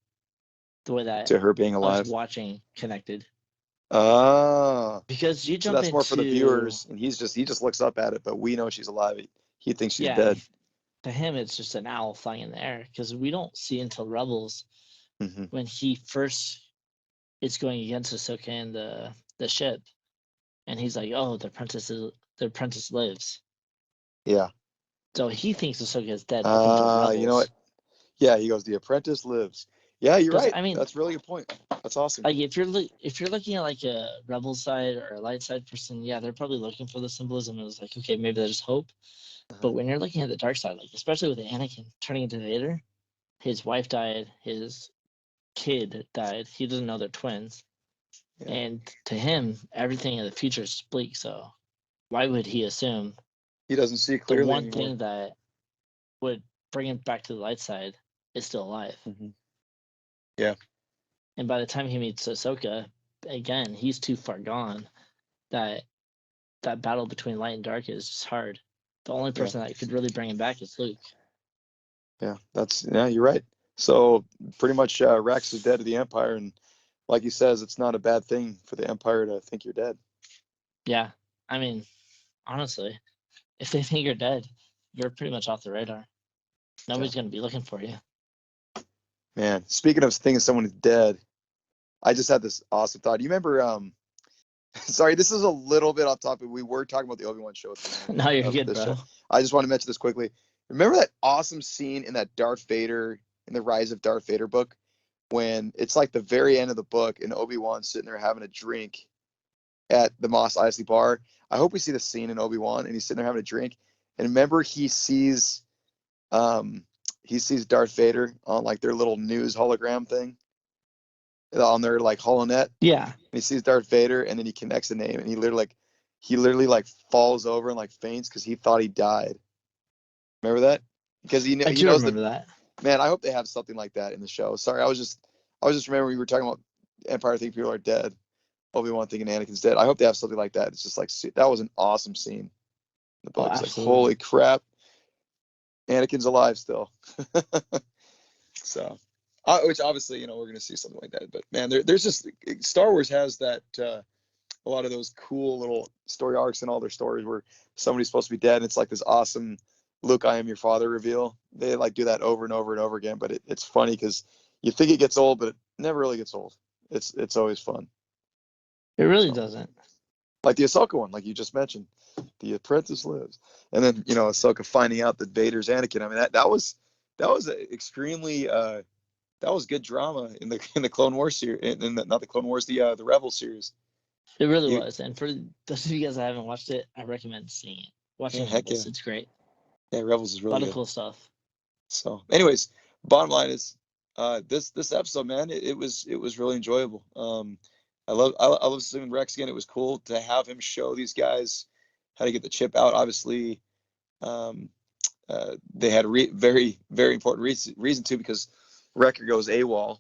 the way that To her being us alive. watching connected. Oh, Because you so jump that's more for the into, viewers, and he just looks up at it, but we know she's alive. He thinks she's yeah, dead. to him it's just an owl flying in the air because we don't see until Rebels Mm-hmm. when he first is going against Ahsoka in the ship, and he's like, "Oh, the apprentice lives." Yeah. So he thinks Ahsoka is dead up until You know what? Rebels. Yeah, he goes, the apprentice lives. Yeah, you're right. I mean, that's a really good point. That's awesome. like if you're looking at like a rebel side or a light side person, yeah, they're probably looking for the symbolism. It was like, okay, maybe there's hope. But when you're looking at the dark side, like especially with Anakin turning into Vader, his wife died, his kid died. He doesn't know they're twins, and to him, everything in the future is bleak. So why would he assume he doesn't see the clearly one anymore. thing that would bring him back to the light side is still alive? Yeah. And by the time he meets Ahsoka, again, he's too far gone that that battle between light and dark is just hard. The only person that could really bring him back is Luke. Yeah, you're right. So pretty much Rex is dead to the Empire, and like he says, it's not a bad thing for the Empire to think you're dead. Yeah, I mean, honestly, if they think you're dead, you're pretty much off the radar. Nobody's going to be looking for you. Man, speaking of thinking someone is dead, I just had this awesome thought. You remember? Sorry, this is a little bit off topic. We were talking about the Obi-Wan show. No, you're good, bro. I just want to mention this quickly. Remember that awesome scene in that Darth Vader, in the Rise of Darth Vader book, when it's like the very end of the book and Obi-Wan's sitting there having a drink at the Mos Eisley bar. I hope we see the scene in Obi-Wan and he's sitting there having a drink. And remember he sees Darth Vader on like their little news hologram thing on their like holonet. Yeah. And he sees Darth Vader and then he connects the name and he literally like falls over and like faints because he thought he died. Remember that? Because he I he do knows remember that. Man, I hope they have something like that in the show. Sorry, I was just remembering we were talking about Empire thinking people are dead. Obi-Wan thinking Anakin's dead. I hope they have something like that. It's just like that was an awesome scene in the book. It's like, holy crap, Anakin's alive still. So, which obviously, we're going to see something like that. But man, there's just Star Wars has that a lot of those cool little story arcs in all their stories where somebody's supposed to be dead. And it's like this awesome Luke, I am your father reveal. They like do that over and over and over again. But it's funny because you think it gets old, but it never really gets old. It's always fun. It really doesn't. Like the Ahsoka one, like you just mentioned, the apprentice lives, and then Ahsoka finding out that Vader's Anakin. I mean that was extremely that was good drama in the Clone Wars series, not the Clone Wars, the Rebel series. It really was, and for those of you guys that haven't watched it, I recommend seeing it. Watching Rebels, it's great. Yeah, Rebels is really a lot good. of cool stuff. So, anyways, bottom line is this episode, man, it was really enjoyable. I love seeing Rex again. It was cool to have him show these guys how to get the chip out. Obviously, they had a very, very important reason to, because Wrecker goes AWOL.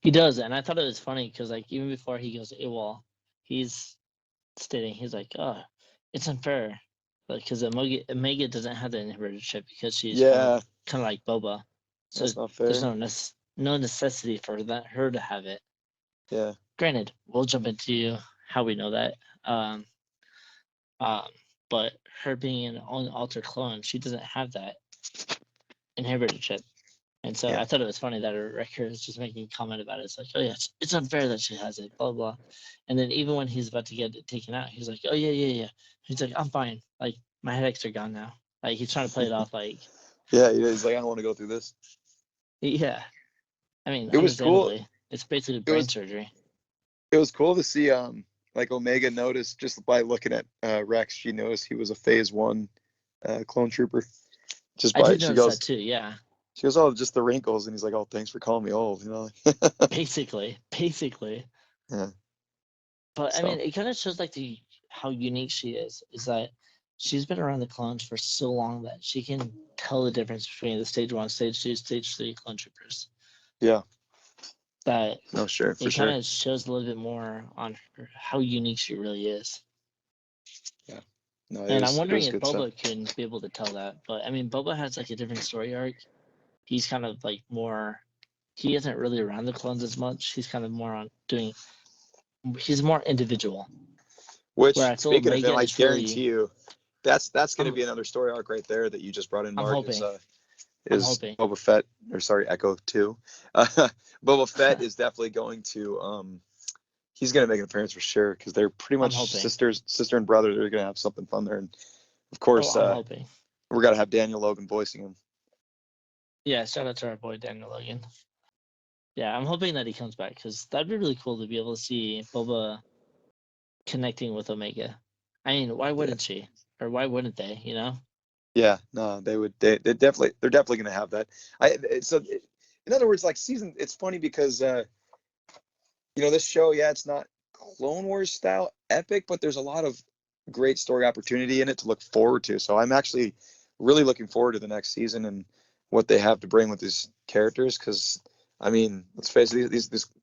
He does, and I thought it was funny because like even before he goes AWOL, he's stating he's like, oh, it's unfair, like because Omega doesn't have the inhibitor chip because she's kind of like Boba, so that's not fair. There's no necessity for her to have it. Yeah. Granted, we'll jump into how we know that. But her being an altered clone, she doesn't have that inhibitor chip. And so I thought it was funny that her record is just making a comment about it. It's like, oh yeah, it's unfair that she has it, blah blah. And then even when he's about to get it taken out, he's like, oh yeah. He's like, I'm fine. Like my headaches are gone now. Like he's trying to play it off like. Yeah, he's like, I don't want to go through this. Yeah, I mean, it was cool. It's basically brain surgery. It was cool to see like Omega noticed just by looking at Rex. She noticed he was a Phase 1 clone trooper. I did notice that too. Yeah. She goes, oh, just the wrinkles, and he's like, oh, thanks for calling me old. Basically. Yeah. But I mean, it kind of shows like how unique she is. Is that she's been around the clones for so long that she can tell the difference between the Stage 1, Stage 2, Stage 3 clone troopers. Yeah. That it kind of shows a little bit more on her, how unique she really is. Yeah. No, and I'm wondering if Boba can be able to tell that. But I mean, Boba has like a different story arc. He's kind of like more. He isn't really around the clones as much. He's kind of more on doing. He's more individual. Which, speaking of him, I guarantee you, that's going to be another story arc right there that you just brought in, Mark. Is Boba Fett, or sorry, Echo 2. Boba Fett is definitely going to. He's going to make an appearance for sure, because they're pretty much sister and brother. They're going to have something fun there, and of course, we're going to have Daniel Logan voicing him. Yeah, shout out to our boy Daniel Logan. Yeah, I'm hoping that he comes back because that'd be really cool to be able to see Boba connecting with Omega. I mean, why Yeah. wouldn't she? Or why wouldn't they? You know? Yeah, no, they would. They're definitely going to have that. In other words, like season. It's funny because this show, yeah, it's not Clone Wars style epic, but there's a lot of great story opportunity in it to look forward to. So I'm actually really looking forward to the next season and what they have to bring with these characters. Because I mean, let's face it,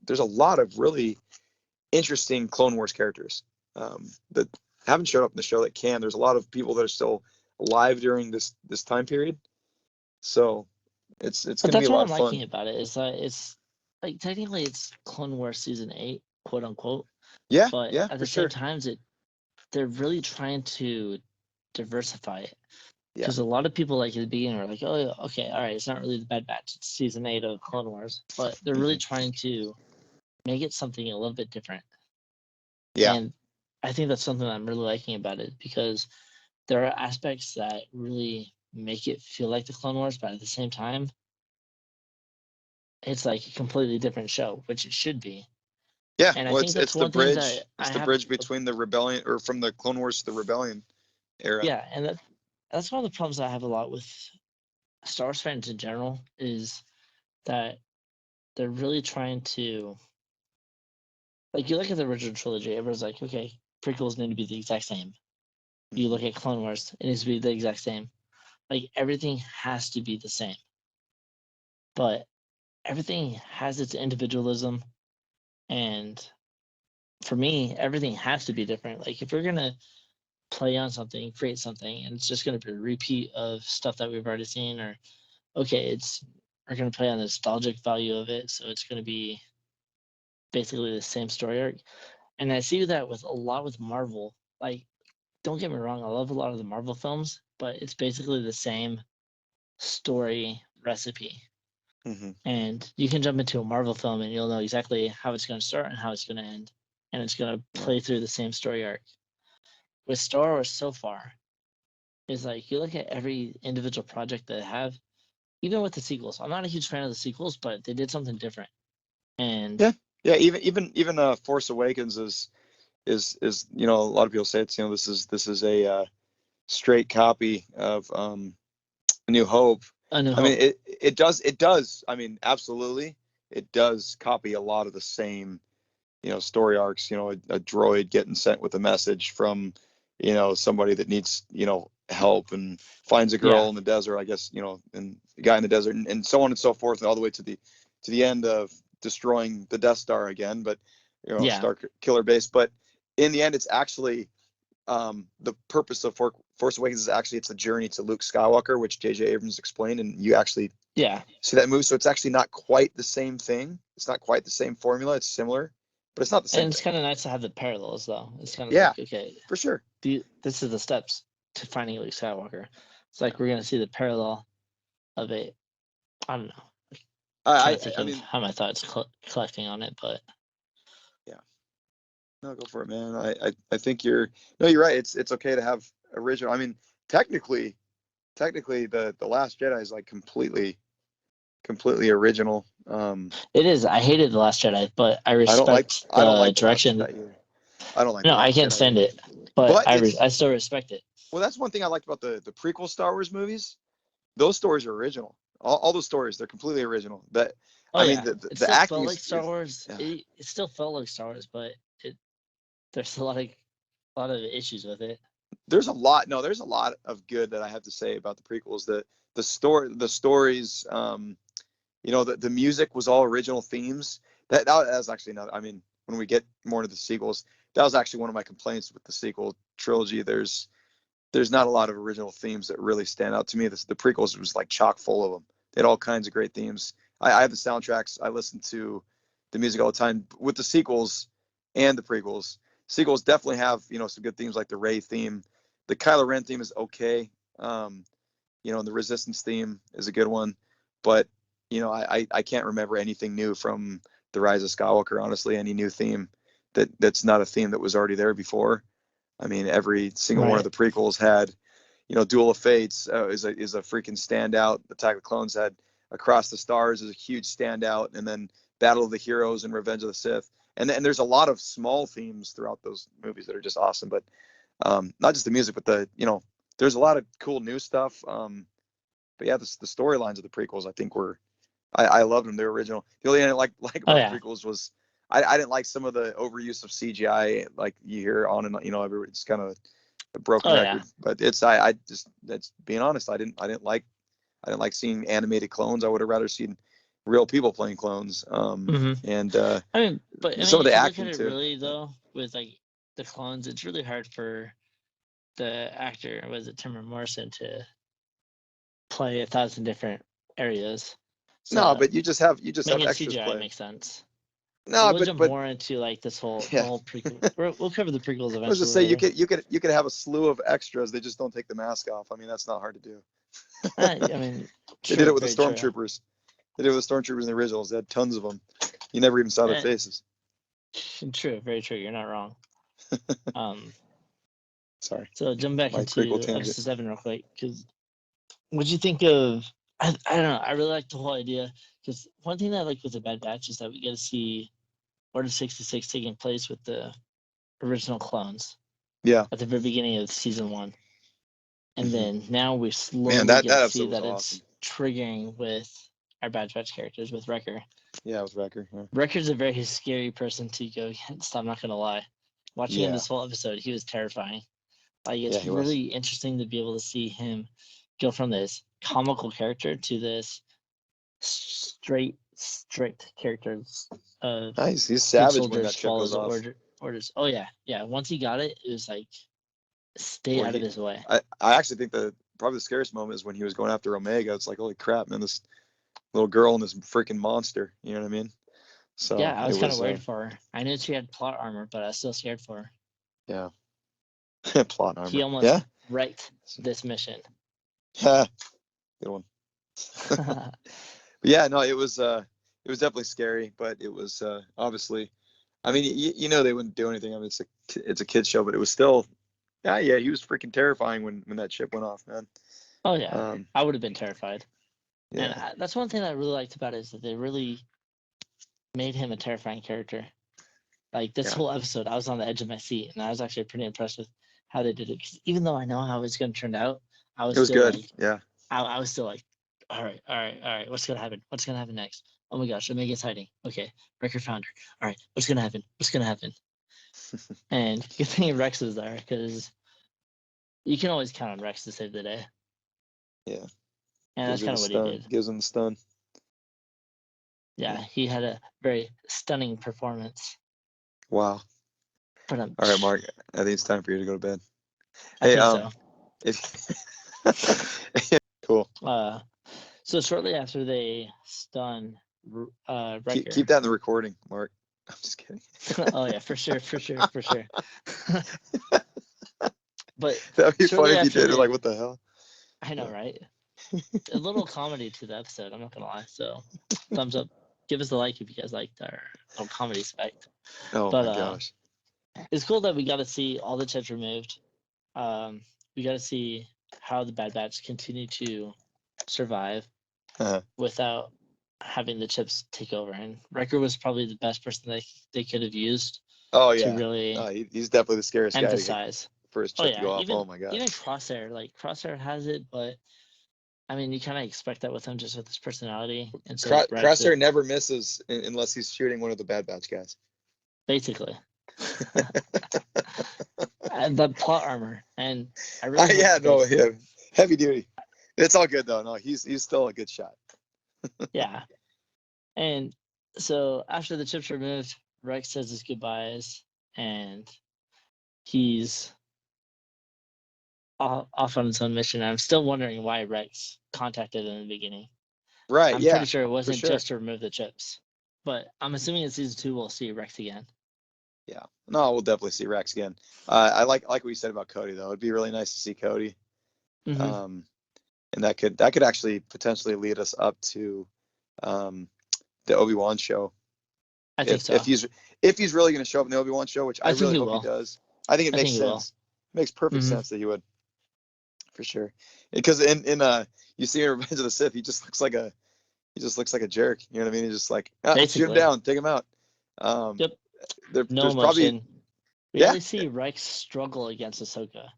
there's a lot of really interesting Clone Wars characters that haven't showed up in the show that can. There's a lot of people that are still alive during this time period. So it's But going to be that's a what lot I'm of fun. liking about it is that it's like technically it's Clone Wars season 8, quote unquote, Yeah, but yeah, at for the same sure. time, they're really trying to diversify it Yeah. because a lot of people like at the beginning are like, oh, yeah, okay, all right, it's not really the Bad Batch, it's season 8 of Clone Wars, but they're really Hmm. trying to make it something a little bit different, Yeah. and I think that's something I'm really liking about it because there are aspects that really make it feel like the Clone Wars, but at the same time, it's like a completely different show, which it should be. Yeah, And I well, think that's it's the one thing bridge. that It's I the have. bridge between the rebellion, or from the Clone Wars to the rebellion era. Yeah, and that's one of the problems I have a lot with Star Wars fans in general is that they're really trying to like you look at the original trilogy, everyone's like, okay, prequels need to be the exact same. You Hmm. look at Clone Wars, it needs to be the exact same. Like everything has to be the same, but everything has its individualism, and for me, everything has to be different. Like if we're gonna play on something, create something, and it's just going to be a repeat of stuff that we've already seen, or okay, we're going to play on the nostalgic value of it, so it's going to be basically the same story arc. And I see that with a lot with Marvel. Like, don't get me wrong, I love a lot of the Marvel films, but it's basically the same story recipe. Hmm. And you can jump into a Marvel film and you'll know exactly how it's going to start and how it's going to end. And it's going to Yeah. play through the same story arc. With Star Wars so far, is like you look at every individual project that I have, even with the sequels. I'm not a huge fan of the sequels, but they did something different. And Yeah. Yeah. Even Force Awakens is a lot of people say it's this is a straight copy of A New Hope. A New I mean, Hope. it does. I mean, absolutely, it does copy a lot of the same story arcs. A droid getting sent with a message from somebody that needs help and finds a girl Yeah. in the desert, I guess, and the guy in the desert, and so on and so forth, and all the way to the end of destroying the Death Star again, but Yeah. Star Killer Base. But in the end, it's actually the purpose of Force Awakens is actually it's a journey to Luke Skywalker, which J.J. Abrams explained, and you actually Yeah. see that move. So it's actually not quite the same thing. It's not quite the same formula. It's similar, but it's not the And same it's thing. kind of nice to have the parallels, though. It's kind of Yeah, like, okay, for sure. this is the steps to finding Luke Skywalker. It's like we're going to see the parallel of it. I don't know. I'm trying I to think I of mean, how my thoughts collecting on it, but yeah. No, go for it, man. I think you're right. It's okay to have original. I mean, technically, the Last Jedi is like completely original. it is. I hated The Last Jedi, but I I don't like respect I don't the like the Last direction. Jedi either. I don't like the No, I Last can't Jedi stand either. it, but But it's I still respect it. well, that's one thing I liked about the prequel Star Wars movies. Those stories are original. All those stories, they're completely original. That Oh I mean, yeah, the, it the still acting felt like is Star is Wars. It still felt like Star Wars, but there's a lot of issues with it. there's a lot. No, there's a lot of good that I have to say about the prequels. The stories, the music was all original themes. That was actually not. I mean, when we get more into the sequels, that was actually one of my complaints with the sequel trilogy. There's not a lot of original themes that really stand out to me. The prequels was like chock full of them. They had all kinds of great themes. I have the soundtracks. I listen to the music all the time. With the sequels and the prequels, sequels definitely have some good themes like the Rey theme. The Kylo Ren theme is okay. Um, and the Resistance theme is a good one, but I can't remember anything new from the Rise of Skywalker. Honestly, any new theme that's not a theme that was already there before. I mean, every single one of Right. the prequels had, Duel of Fates is a freaking standout. Attack of the Clones had Across the Stars is a huge standout, and then Battle of the Heroes and Revenge of the Sith. And there's a lot of small themes throughout those movies that are just awesome. But not just the music, but there's a lot of cool new stuff. But yeah, the storylines of the prequels, I think I loved them. They're original. The only thing I didn't like about the prequels was I didn't like some of the overuse of CGI, like you hear on and everybody's kind of a broken record. But it's I just, that's being honest. I didn't like seeing animated clones. I would have rather seen real people playing clones. And some of the acting too. Really though, with like the clones, it's really hard for the actor, was it Timur Morrison, to play 1,000 different areas. So no, but you just have extras CGI play. Makes sense. No, so we'll jump more into like this whole the whole prequel. We'll cover the prequels eventually. I was just say you could have a slew of extras. They just don't take the mask off. I mean, that's not hard to do. They did it with the stormtroopers. They did it with the stormtroopers in the originals. They had tons of them. You never even saw their faces. True, very true. You're not wrong. Sorry. So jump back into episode 7 real quick, because what'd you think of? I don't know. I really like the whole idea, because one thing that I like with the Bad Batch is that we get to see Order 66 taking place with the original clones. Yeah. At the very beginning of season 1, and then now we slowly get to see that awesome. It's triggering with our Bad Batch characters, with Wrecker. Yeah, with Wrecker. Yeah. Wrecker's a very scary person to go against. I'm not gonna lie. Watching him this whole episode, he was terrifying. Like, it's really interesting to be able to see him go from this comical character to this strict character. Nice. He's savage when that shit goes off. Orders. Oh yeah. Once he got it, it was like, stay out of his way. I actually think probably the scariest moment is when he was going after Omega. It's like, holy crap, man! This little girl and this freaking monster. You know what I mean? So yeah, I was kind of worried for her. I knew she had plot armor, but I was still scared for her. Yeah. Plot armor. He almost wrecked this mission. Good one. Yeah, no, it was definitely scary, but it was obviously, I mean, they wouldn't do anything. I mean, it's a kid's show, but it was still, he was freaking terrifying when that ship went off, man. Oh yeah, I would have been terrified. Yeah. And that's one thing that I really liked about it, is that they really made him a terrifying character. Like this whole episode, I was on the edge of my seat, and I was actually pretty impressed with how they did it. Because even though I know how it's going to turn out, it was still good. I was still like, all right, what's gonna happen? What's gonna happen next? Oh my gosh, Omega's hiding. Okay, Wrecker found her. All right, what's gonna happen? And good thing Rex is there, because you can always count on Rex to save the day. Yeah. And that's kind of what he did. Gives him the stun. Yeah, he had a very stunning performance. Wow. But, all right, Mark, I think it's time for you to go to bed. I think so. Cool. So shortly after they stun Wrecker. Keep that in the recording, Mark. I'm just kidding. Oh yeah, for sure. But that'd be funny if you did. Like, what the hell? I know, right? A little comedy to the episode, I'm not gonna lie. So thumbs up. Give us a like if you guys liked our little comedy spect. Oh my gosh. It's cool that we got to see all the chips removed. We got to see how the Bad Batch continue to survive without having the chips take over. And Wrecker was probably the best person they could have used. Oh yeah. To really he's definitely the scariest emphasize. Guy for his chip to go off. Oh my god. Even Crosshair has it, but I mean, you kind of expect that with him, just with his personality. And so Crosshair never misses unless he's shooting one of the Bad Batch guys. Basically. And the plot armor, and I really heavy duty. It's all good though. No, he's still a good shot. Yeah. And so after the chips are removed, Rex says his goodbyes, and he's off on his own mission. I'm still wondering why Rex contacted him in the beginning. Right. I'm pretty sure it wasn't just to remove the chips, but I'm assuming in season 2 we'll see Rex again. Yeah. No, we'll definitely see Rex again. I like what you said about Cody though. It'd be really nice to see Cody. Mm-hmm. And that could actually potentially lead us up to the Obi-Wan show. I think so. If he's really going to show up in the Obi-Wan show, which I really hope he does. I think it makes sense. It makes perfect sense that he would, for sure. Because in you see in Revenge of the Sith, he just looks like he just looks like a jerk. You know what I mean? He's just like, shoot him Basically. down, take him out. Yep. No There's probably emotion. We at least see Rex struggle against Ahsoka.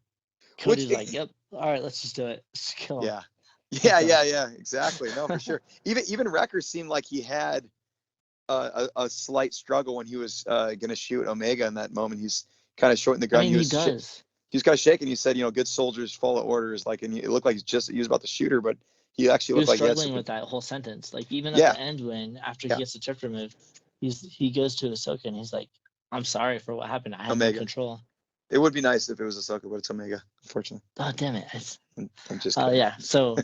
which Cody's like, yep, all right, let's just do it. Just kill him. yeah, exactly. No, for sure. Even Wrecker seemed like he had a slight struggle when he was gonna shoot Omega in that moment. He's kind of short in the ground. I mean, he does. He was kind of shaking. He said, good soldiers follow orders. Like, and it looked like he was about to shoot her, but he actually looked was like struggling with that whole sentence. Like even at Yeah. the end, when after he gets the chip removed, he goes to Ahsoka and he's like, "I'm sorry for what happened. I had no control." It would be nice if it was Ahsoka, but it's Omega, unfortunately. Oh damn it! I'm just kidding. Yeah. So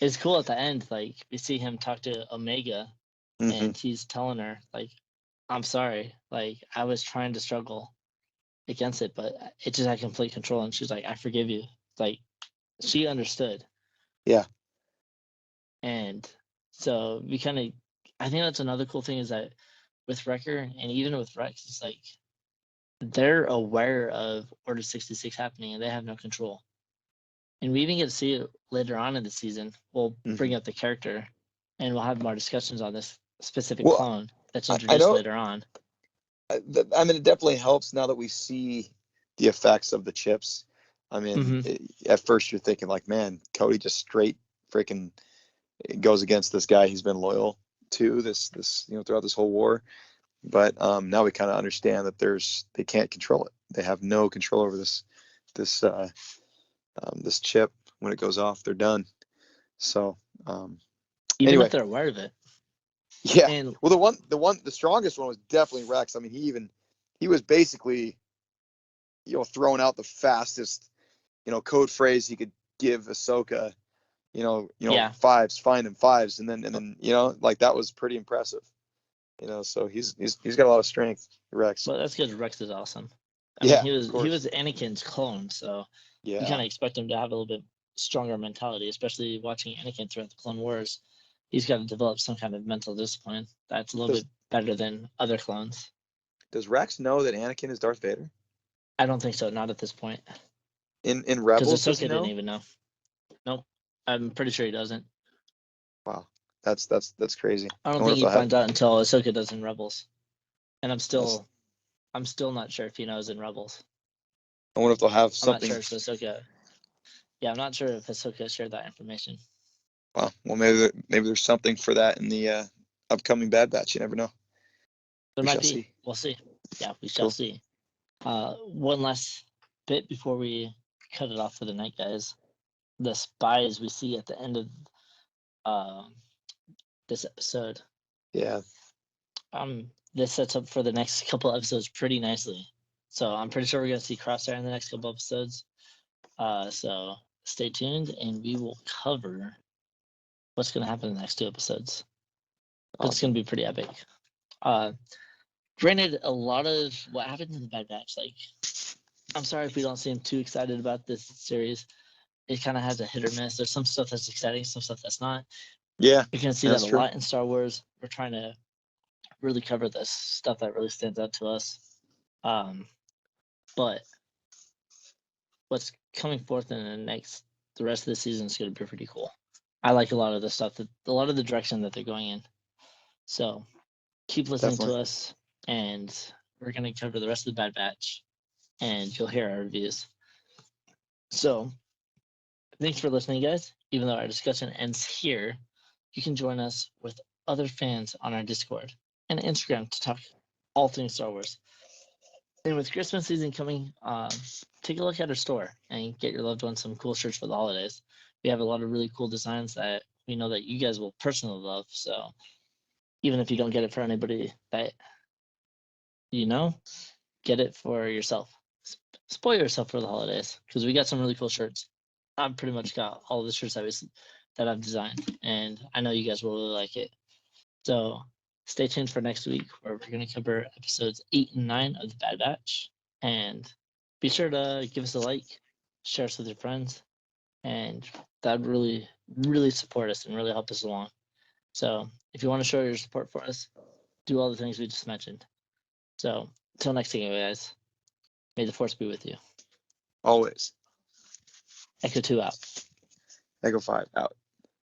it's cool at the end. Like we see him talk to Omega, and he's telling her like, "I'm sorry. Like I was trying to struggle against it, but it just had complete control." And she's like, "I forgive you." Like she understood. Yeah. And so we kind of, I think that's another cool thing is that with Wrecker and even with Rex, it's like they're aware of Order 66 happening and they have no control. And we even get to see it later on in the season. We'll bring up the character and we'll have more discussions on this specific clone that's introduced later on. I mean, it definitely helps now that we see the effects of the chips. I mean, at first you're thinking like, man, Cody just straight freaking goes against this guy he's been loyal to this throughout this whole war. But now we kind of understand that they can't control it. They have no control over this chip. When it goes off, they're done. So even anyway, if they're aware of it. Yeah. And, well, the strongest one was definitely Rex. I mean, he was basically, throwing out the fastest, code phrase he could give Ahsoka. Fives, find him fives, and then like that was pretty impressive. So he's got a lot of strength, Rex. Well, that's because Rex is awesome. I mean, he was Anakin's clone, so you kind of expect him to have a little bit stronger mentality, especially watching Anakin throughout the Clone Wars. He's got to develop some kind of mental discipline that's a little bit better than other clones. Does Rex know that Anakin is Darth Vader? I don't think so. Not at this point. In Rebels, because Ahsoka didn't even know. Nope, I'm pretty sure he doesn't. Wow, that's crazy. I don't think he finds out until Ahsoka does in Rebels, and I'm still not sure if he knows in Rebels. I wonder if they'll have something. I'm not sure if Ahsoka. Yeah, I'm not sure if Ahsoka shared that information. Well, maybe there's something for that in the upcoming Bad Batch. You never know. There might be. See. We'll see. Yeah, we shall see. One last bit before we cut it off for the night, guys. The spies we see at the end of this episode. Yeah. This sets up for the next couple episodes pretty nicely. So I'm pretty sure we're gonna see Crosshair in the next couple episodes. So stay tuned, and we will cover what's gonna happen in the next 2 episodes. Awesome. It's gonna be pretty epic. Granted, a lot of what happens in the Bad Batch, like, I'm sorry if we don't seem too excited about this series. It kind of has a hit or miss. There's some stuff that's exciting, some stuff that's not. Yeah, you're gonna see that a lot in Star Wars. We're trying to really cover this stuff that really stands out to us. But what's coming forth in the rest of the season is going to be pretty cool. I like a lot of the stuff a lot of the direction that they're going in. So keep listening to us, and we're going to cover the rest of the Bad Batch, and you'll hear our reviews. So thanks for listening, guys. Even though our discussion ends here, you can join us with other fans on our Discord and Instagram to talk all things Star Wars. And with Christmas season coming, take a look at our store and get your loved ones some cool shirts for the holidays. We have a lot of really cool designs that we know that you guys will personally love. So even if you don't get it for anybody that get it for yourself. Spoil yourself for the holidays because we got some really cool shirts. I've pretty much got all of the shirts that I've designed, and I know you guys will really like it. So stay tuned for next week where we're going to cover episodes 8 and 9 of the Bad Batch. And be sure to give us a like, share us with your friends, and that would really, really support us and really help us along. So if you want to show your support for us, do all the things we just mentioned. So until next time, guys, may the Force be with you. Always. Echo 2 out. Echo 5 out.